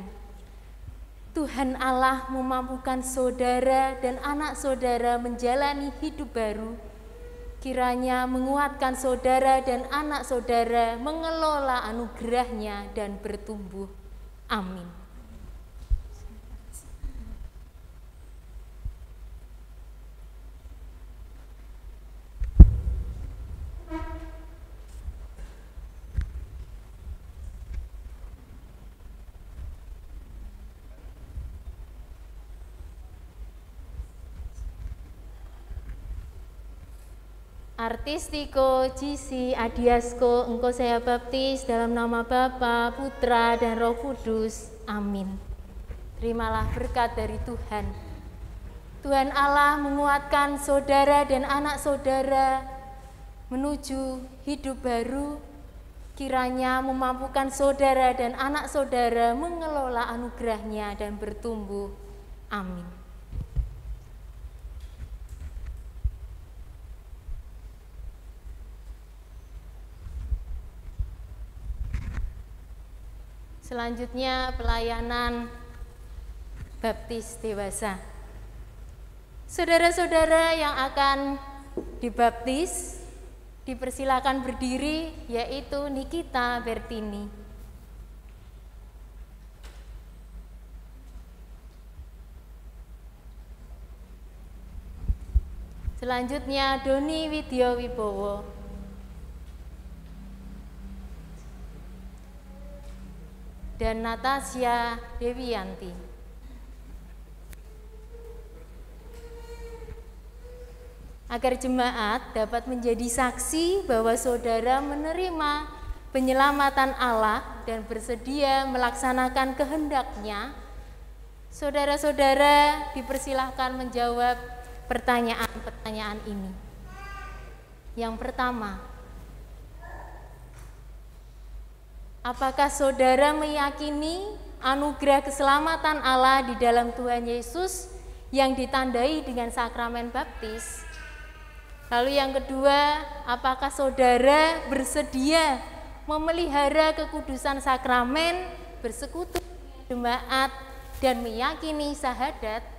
Tuhan Allah memampukan saudara dan anak saudara menjalani hidup baru. Kiranya menguatkan saudara dan anak saudara mengelola anugerah-Nya dan bertumbuh. Amin. Artistiko, Cisi, Adiasko, engkau saya baptis dalam nama Bapa, Putra, dan Roh Kudus. Amin. Terimalah berkat dari Tuhan. Tuhan Allah menguatkan saudara dan anak saudara menuju hidup baru. Kiranya memampukan saudara dan anak saudara mengelola anugerah-Nya dan bertumbuh. Amin. Selanjutnya pelayanan baptis dewasa. Saudara-saudara yang akan dibaptis dipersilakan berdiri, yaitu Nikita Bertini. Selanjutnya Doni Widya Wibowo. Dan Natasha Dewiyanti. Agar jemaat dapat menjadi saksi bahwa saudara menerima penyelamatan Allah dan bersedia melaksanakan kehendak-Nya, saudara-saudara dipersilahkan menjawab pertanyaan-pertanyaan ini. Yang pertama, apakah saudara meyakini anugerah keselamatan Allah di dalam Tuhan Yesus yang ditandai dengan sakramen baptis? Lalu yang kedua, apakah saudara bersedia memelihara kekudusan sakramen, bersekutu dengan jemaat, dan meyakini syahadat?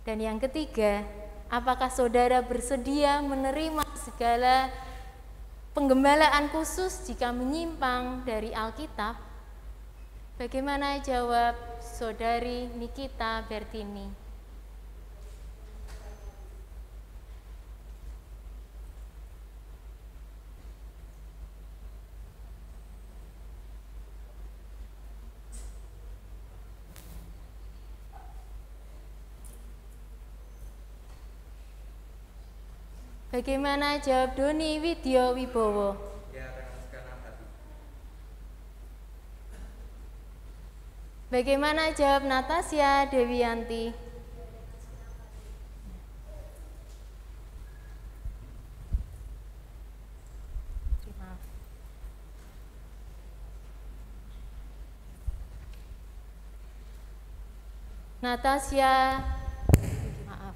Dan yang ketiga, apakah saudara bersedia menerima segala penggembalaan khusus jika menyimpang dari Alkitab? Bagaimana jawab Saudari Nikita Bertini? Bagaimana jawab Doni Widya Wibowo? Ya, dengan segenap hati. Bagaimana jawab Natasha Dewiyanti? Natasha, maaf.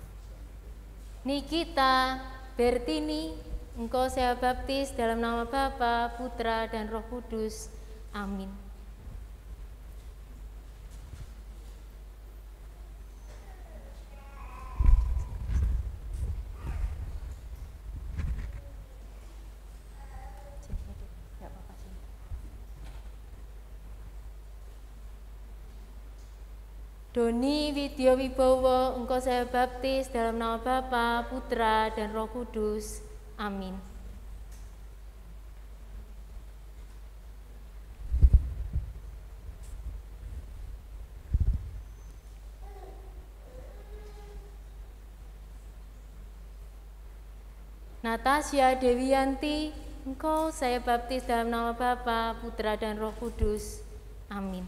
Nikita Bertini, engkau saya baptis dalam nama Bapa, Putra, dan Roh Kudus. Amin. Doni Widya Wibowo, engkau saya baptis dalam nama Bapa, Putra, dan Roh Kudus. Amin. Natasha Dewiyanti, engkau saya baptis dalam nama Bapa, Putra, dan Roh Kudus. Amin.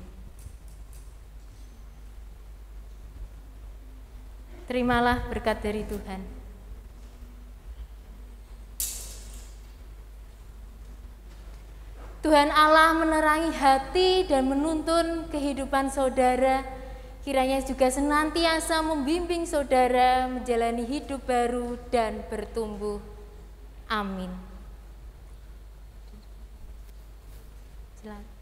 Terimalah berkat dari Tuhan. Tuhan Allah menerangi hati dan menuntun kehidupan saudara, kiranya juga senantiasa membimbing saudara menjalani hidup baru dan bertumbuh. Amin. Silakan.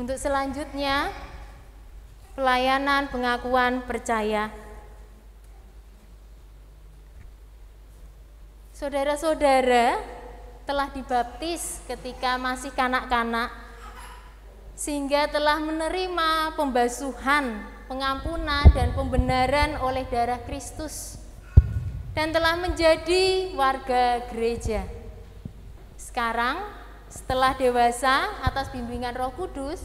Untuk selanjutnya, pelayanan pengakuan percaya. Saudara-saudara telah dibaptis ketika masih kanak-kanak, sehingga telah menerima pembasuhan, pengampunan, dan pembenaran oleh darah Kristus, dan telah menjadi warga gereja. Sekarang, setelah dewasa atas bimbingan Roh Kudus,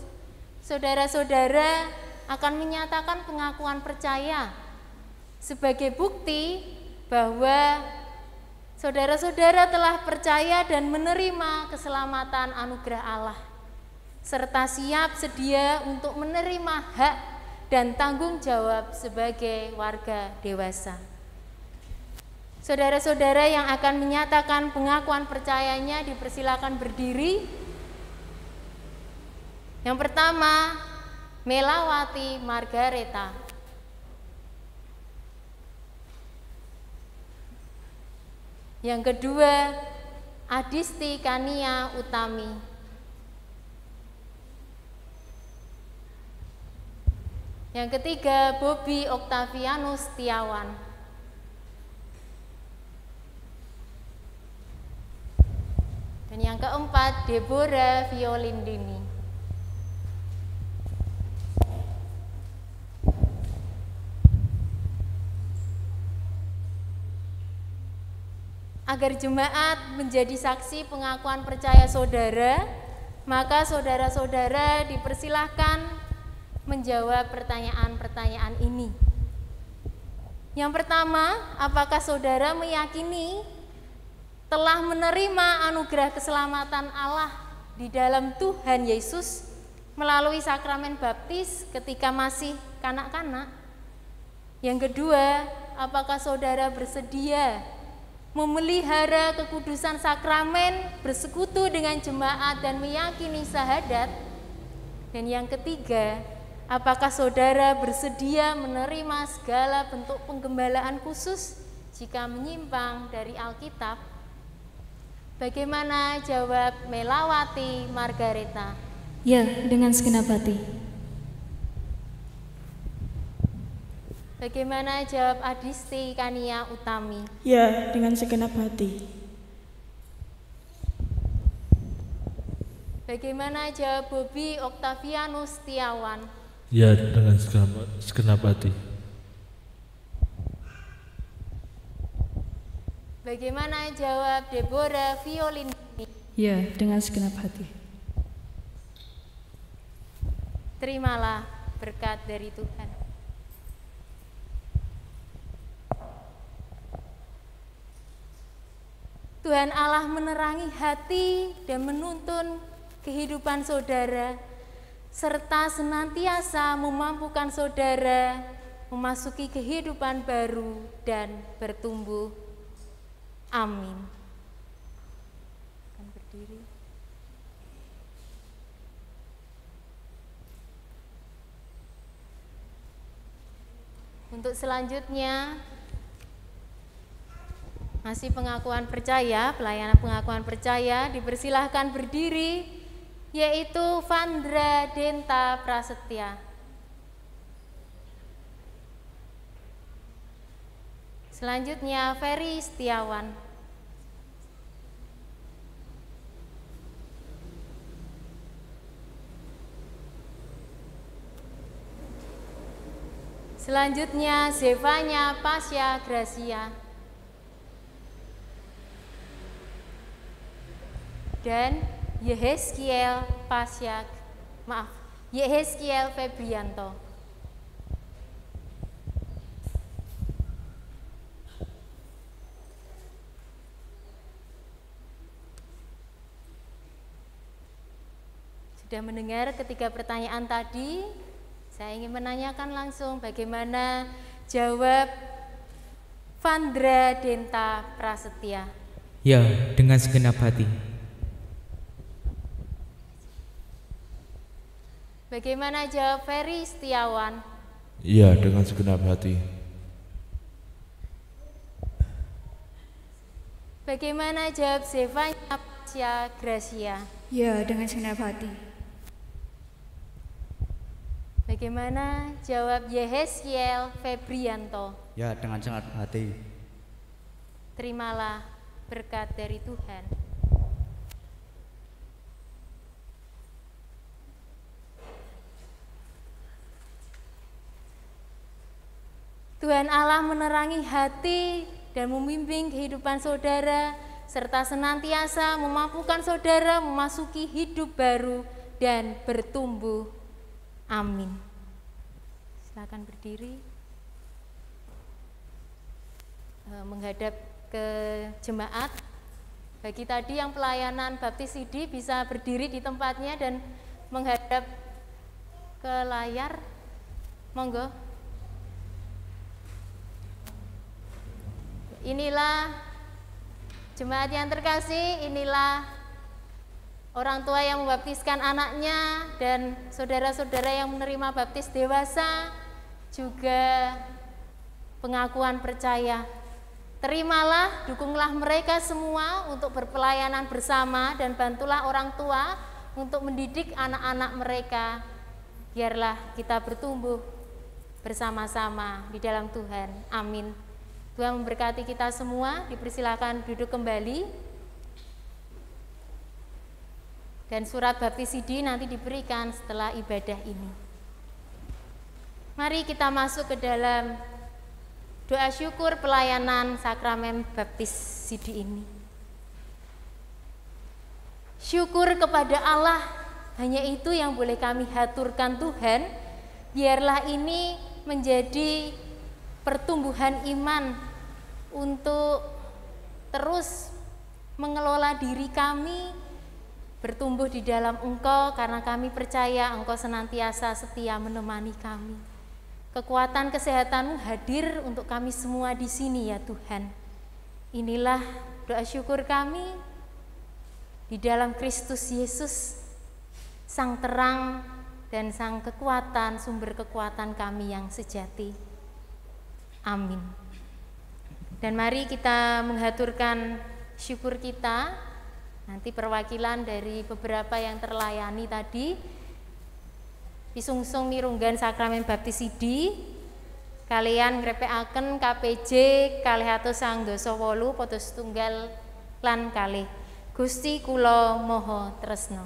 saudara-saudara akan menyatakan pengakuan percaya sebagai bukti bahwa saudara-saudara telah percaya dan menerima keselamatan anugerah Allah, serta siap sedia untuk menerima hak dan tanggung jawab sebagai warga dewasa. Saudara-saudara yang akan menyatakan pengakuan percayanya dipersilakan berdiri. Yang pertama, Melawati Margareta. Yang kedua, Adisti Kania Utami. Yang ketiga, Bobi Oktavianus Setiawan. Dan yang keempat, Deborah Violindini. Agar jemaat menjadi saksi pengakuan percaya saudara, maka saudara-saudara dipersilahkan menjawab pertanyaan-pertanyaan ini. Yang pertama, apakah saudara meyakini telah menerima anugerah keselamatan Allah di dalam Tuhan Yesus melalui sakramen baptis ketika masih kanak-kanak? Yang kedua, apakah saudara bersedia memelihara kekudusan sakramen, bersekutu dengan jemaat dan meyakini syahadat? Dan yang ketiga, apakah saudara bersedia menerima segala bentuk penggembalaan khusus jika menyimpang dari Alkitab? Bagaimana jawab Melawati Margareta? Ya, dengan segenap hati. Bagaimana jawab Adisti Kania Utami? Ya, dengan segenap hati. Bagaimana jawab Bobi Oktavianus Setiawan? Ya, dengan segenap hati. Bagaimana jawab Deborah Violindini? Ya, dengan segenap hati. Terimalah berkat dari Tuhan. Tuhan Allah menerangi hati dan menuntun kehidupan saudara, serta senantiasa memampukan saudara memasuki kehidupan baru dan bertumbuh. Amin. Akan berdiri. Untuk selanjutnya, masih pengakuan percaya, pelayanan pengakuan percaya, dipersilahkan berdiri, yaitu Vandra Denta Prasetya. Selanjutnya Ferry Setiawan. Selanjutnya Zevanya Pasya Gracia. Dan Yehezkiel Febrianto. Sudah mendengar ketiga pertanyaan tadi, saya ingin menanyakan langsung bagaimana jawab Vandra Denta Prasetya. Ya, dengan segenap hati. Bagaimana jawab Ferry Setiawan? Iya, dengan segenap hati. Bagaimana jawab Zevanya Pasya Gracia? Ya, dengan segenap hati. Bagaimana jawab Yehezkiel Febrianto? Ya, dengan segenap hati. Terimalah berkat dari Tuhan. Tuhan Allah menerangi hati dan membimbing kehidupan saudara, serta senantiasa memampukan saudara memasuki hidup baru dan bertumbuh. Amin. Silakan berdiri. Menghadap ke jemaat. Bagi tadi yang pelayanan baptis ID bisa berdiri di tempatnya dan menghadap ke layar. Monggo. Inilah jemaat yang terkasih, inilah orang tua yang membaptiskan anaknya dan saudara-saudara yang menerima baptis dewasa, juga pengakuan percaya. Terimalah, dukunglah mereka semua untuk berpelayanan bersama dan bantulah orang tua untuk mendidik anak-anak mereka. Biarlah kita bertumbuh bersama-sama di dalam Tuhan. Amin. Tuhan memberkati kita semua, dipersilakan duduk kembali. Dan surat baptisidi nanti diberikan setelah ibadah ini. Mari kita masuk ke dalam doa syukur pelayanan sakramen baptisidi ini. Syukur kepada Allah, hanya itu yang boleh kami haturkan Tuhan. Biarlah ini menjadi pertumbuhan iman untuk terus mengelola diri kami, bertumbuh di dalam Engkau, karena kami percaya Engkau senantiasa setia menemani kami. Kekuatan kesehatan-Mu hadir untuk kami semua di sini ya Tuhan. Inilah doa syukur kami di dalam Kristus Yesus, Sang terang dan Sang kekuatan, sumber kekuatan kami yang sejati. Amin. Dan mari kita menghaturkan syukur kita. Nanti perwakilan dari beberapa yang terlayani tadi, pisungsung mirunggan sakramen baptisidi, kalian ngrepekaken KPJ kalih atus 98 padha setunggal lan kalih. Gusti kula moho tresna.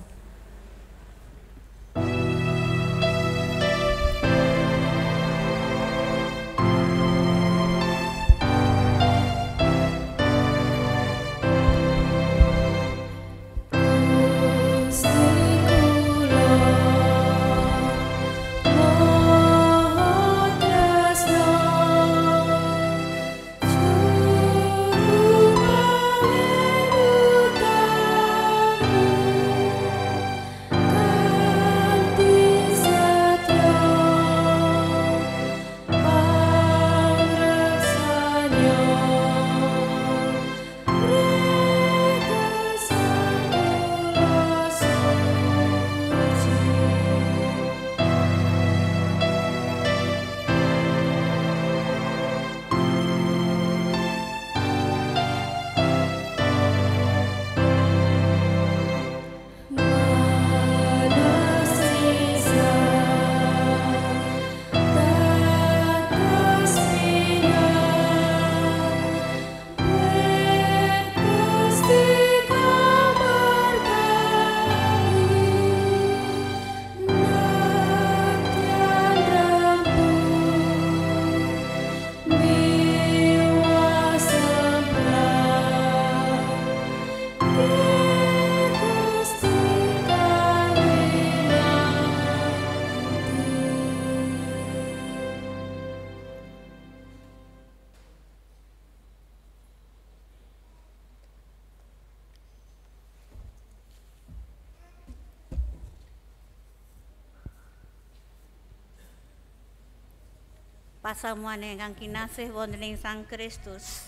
Pasamuan ingkang kinasih wonten ing Sang Kristus.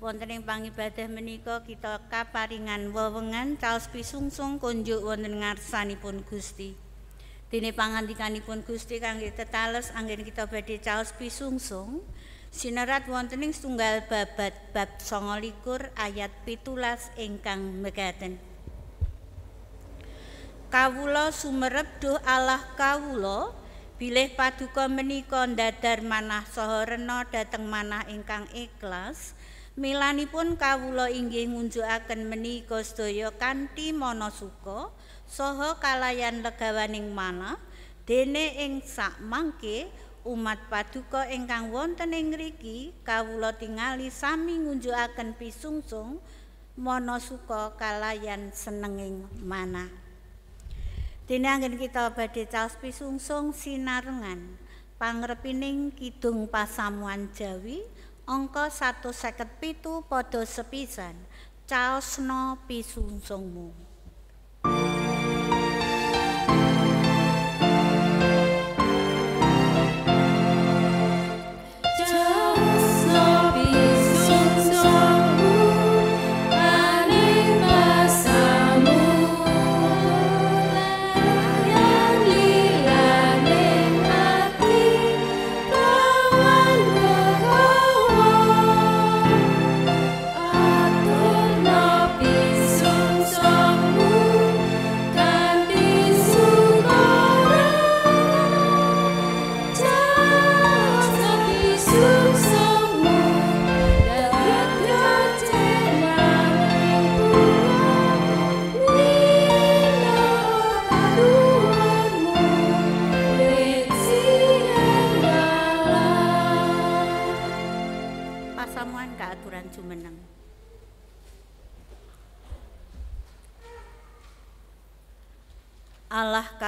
Wonten ing pangibadah menika kita kaparingan wewengan caos pisungsung kunjuk wonten ngarsanipun Gusti. Dene pangandikanipun Gusti kangge tetales anggen kita badhe caos pisungsung sinerat wonten ing setunggal babat bab 29 ayat 17 ingkang mekaten. Kawula sumerep duh Allah kawula bilih paduka menika ndadar manah saha rena dhateng manah ingkang ikhlas. Milanipun kawula inggih ngunjukaken menika sedaya kanthi manasuka saha kalayan legawaning manah dene ing sak mangke umat paduka ingkang wonten ing ngriki kawula tingali sami ngunjukaken pisungsung manasuka kalayan senenging manah. Dene anggen kita badhe caos pisungsung sinarengan pangrepining kidung pasamuan Jawi angka 157 padha sepisan caosna pisungsungmu. Song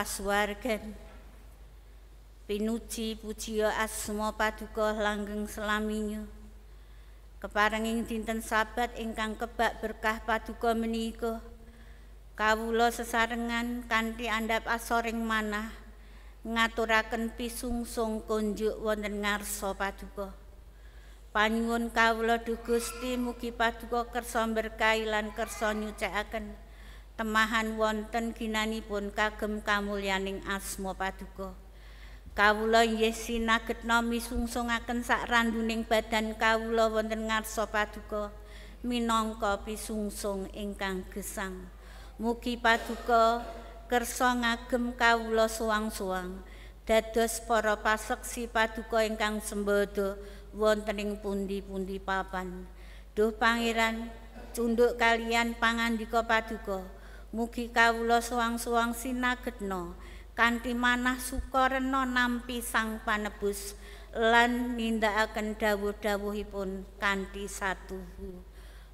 kasuwargan. Pinuji pujiya asma paduka langgeng selaminya. Keparenging dinten Sabat ingkang kebak berkah paduka menika, kawula sesarengan kanthi andhap asoring manah ngaturaken pisungsung kunjuk wonten ngarsa paduka. Panyuwun kawula duh Gusti mugi paduka kersa berkahi lan kersa nyucikaken temahan wonten ginanipun kagem kamulyaning asma paduka. Kawula inggih sinagetna misungsungaken sak randuning badan kawula wonten ngarsa paduka minangka pisungsung ingkang gesang. Mugi paduka kersa ngagem kawula suwang-suwang dados para paseksi paduka ingkang sembada wonten ing pundi-pundi papan. Duh Pangeran, tunduk kalian pangandika paduka, mugi kawula suwang-suwang sinagetna kanthi manah sukarena nampi Sang Panebus lan nindakaken dawuh-dawuhipun kanthi satuhu.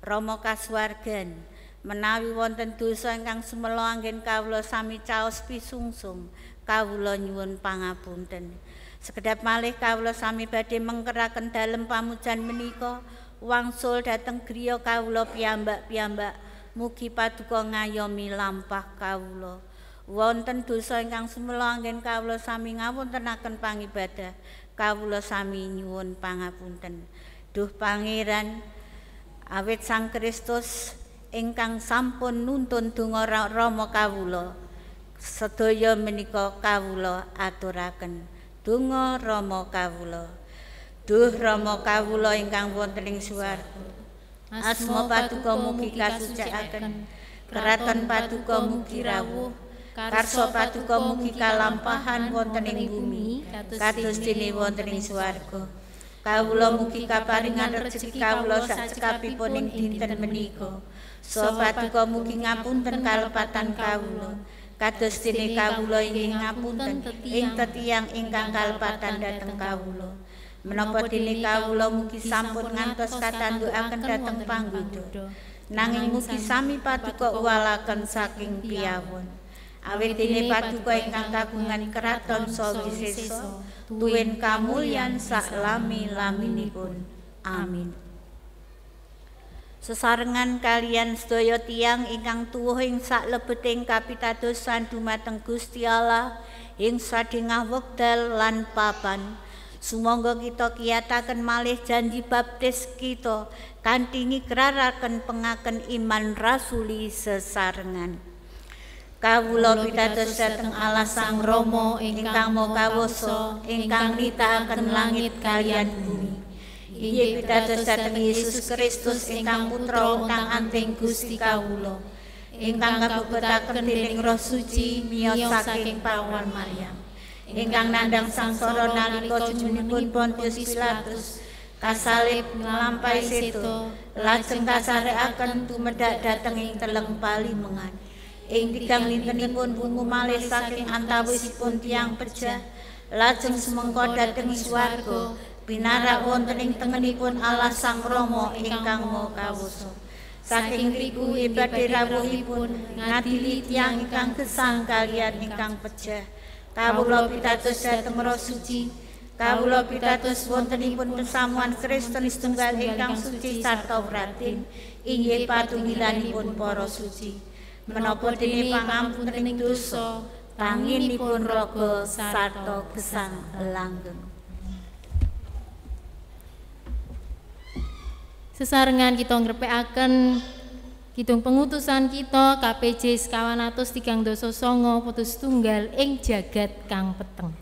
Rama kasuwargan, menawi wonten dosa ingkang sumela anggen kawula sami caos pisungsung, kawula nyuwun pangapunten. Sekedhap malih kawula sami badhe mengkeraken dalem pamujan menika wangsul dhateng griya kawula piyambak-piyambak. Mugi paduka ngayomi lampah kawula. Wonten dosa ingkang sumela anggen kawula sami ngawontenaken pangibadah, kawula sami nyuwun pangapunten. Duh Pangeran, awit Sang Kristus ingkang sampun nuntun donga Rama kawula, sedaya menika kawula aturaken. Donga Rama kawula. Duh Rama kawula ingkang wonten ing swarga, asma paduka mugi kasucikaken, keraton paduka mugi rawuh, karsa paduka mugi kalampahan wonten ing bumi kados dene wonten ing swarga. Kawula mugi kaparingan rejeki kawula sak cekapipun ing dinten menika. Saha paduka mugi ngapunten kalepatan kawula kados dene kawula inggih ngapunten ing tetiang ingkang kalepatan dhateng kawula. Menapa dene kawula mugi sampun ngantos katandukaken dhateng panggoda, nanging mugi sami paduka uwalaken saking piyawon. Awit dene paduka ingkang kagungan keraton saha wisesa tuwin kamulyan sak lami-laminipun. Amin. Sesarengan kalian sedaya tiyang ingkang tuwuh ing saklebeting kapitadosan dumateng Gusti Allah ing sadéngah wekdal lan papan, sumangga kita kiyataken malih janji baptis kita kanthi ngikraraken pengaken iman rasuli sesarengan. Kawula pitados dhateng Allah Sang Rama ingkang Maha Kawasa, ingkang nitakaken langit kaliyan bumi. Inggih pitados dhateng Yesus Kristus ingkang putra ingkang anting Gusti kawula, ingkang kabebetaken dening Roh Suci miyos saking pawon Maryam, ingkang nandhang sangsara nalika jumenipun Pontius Pilatus, kasalib nglampahi seto, lajeng kasarekaken tumedhak dhateng ing teleng palimengan. Ing tigang dintenipun bungu malih saking antawisipun tiyang pejah, lajeng sumengko dhateng swarga, pinarak wonten ing tengenipun Allah Sang Rama ingkang Maha Kawasa. Saking riku badhe rawuhipun ngadili tiyang ingkang gesang kaliyan ingkang pejah. Kawula pitados dhateng Roh Suci, kawula pitados wontenipun pesamuan Kristen setunggal ingkang suci sarta pratin, inggih patunggilanipun para suci. Menapa dene pangampuning dosa, tanginipun raga sarta gesang langgeng. Sesarengan kita ngrepekaken kidung pengutusan kita KPJ 1139 putus tunggal ing jagat kang peteng.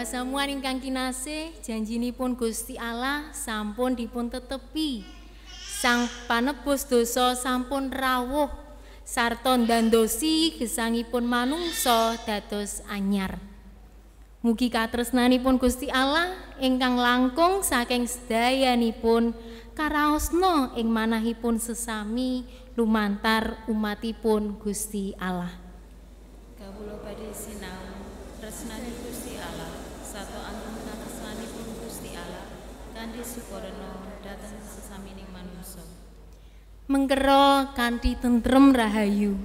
pasamuan ingkang kinasih, janjinipun Gusti Allah sampun dipun tetepi. Sang panebus dosa sampun rawuh sarta ndandosi gesangipun manungsa dados anyar. Mugi katresnanipun Gusti Allah ingkang langkung saking sedayanipun karaosna ing manahipun sesami lumantar umatipun Gusti Allah. Kawula badhe sinau tresnani Gusti Allah sato anteng katresnanipun Gusti Allah kanthi sukarena dhateng sesamining manungsa. Mengkera kanthi tentrem rahayu.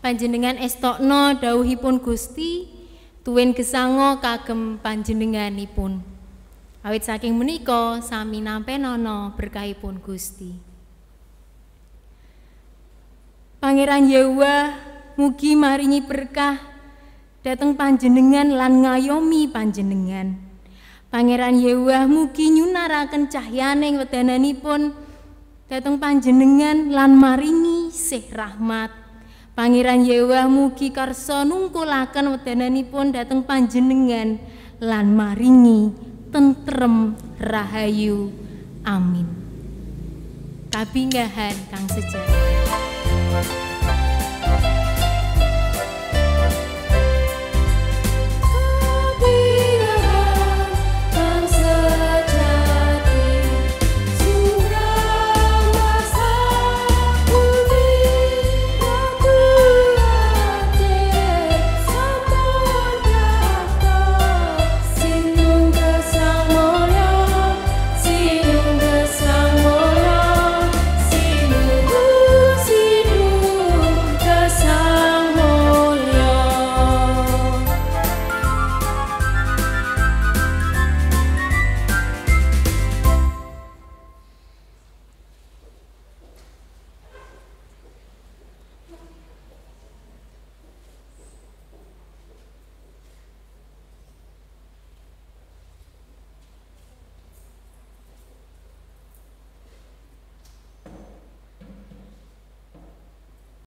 Panjenengan estokno dawuhipun Gusti tuwin gesanga kagem panjenenganipun. Awit saking menika sami nampenana berkahipun Gusti. Pangeran Yehuwa mugi maringi berkah dhateng panjenengan lan ngayomi panjenengan. Pangeran Yehuwa mugi nyunaraken cahyaning wedananipun dhateng panjenengan lan maringi sih rahmat. Pangeran Yehuwa mugi karsa nungkulaken wedananipun dhateng panjenengan lan maringi tentrem rahayu. Amin. Kabinggahan kang sejahtera.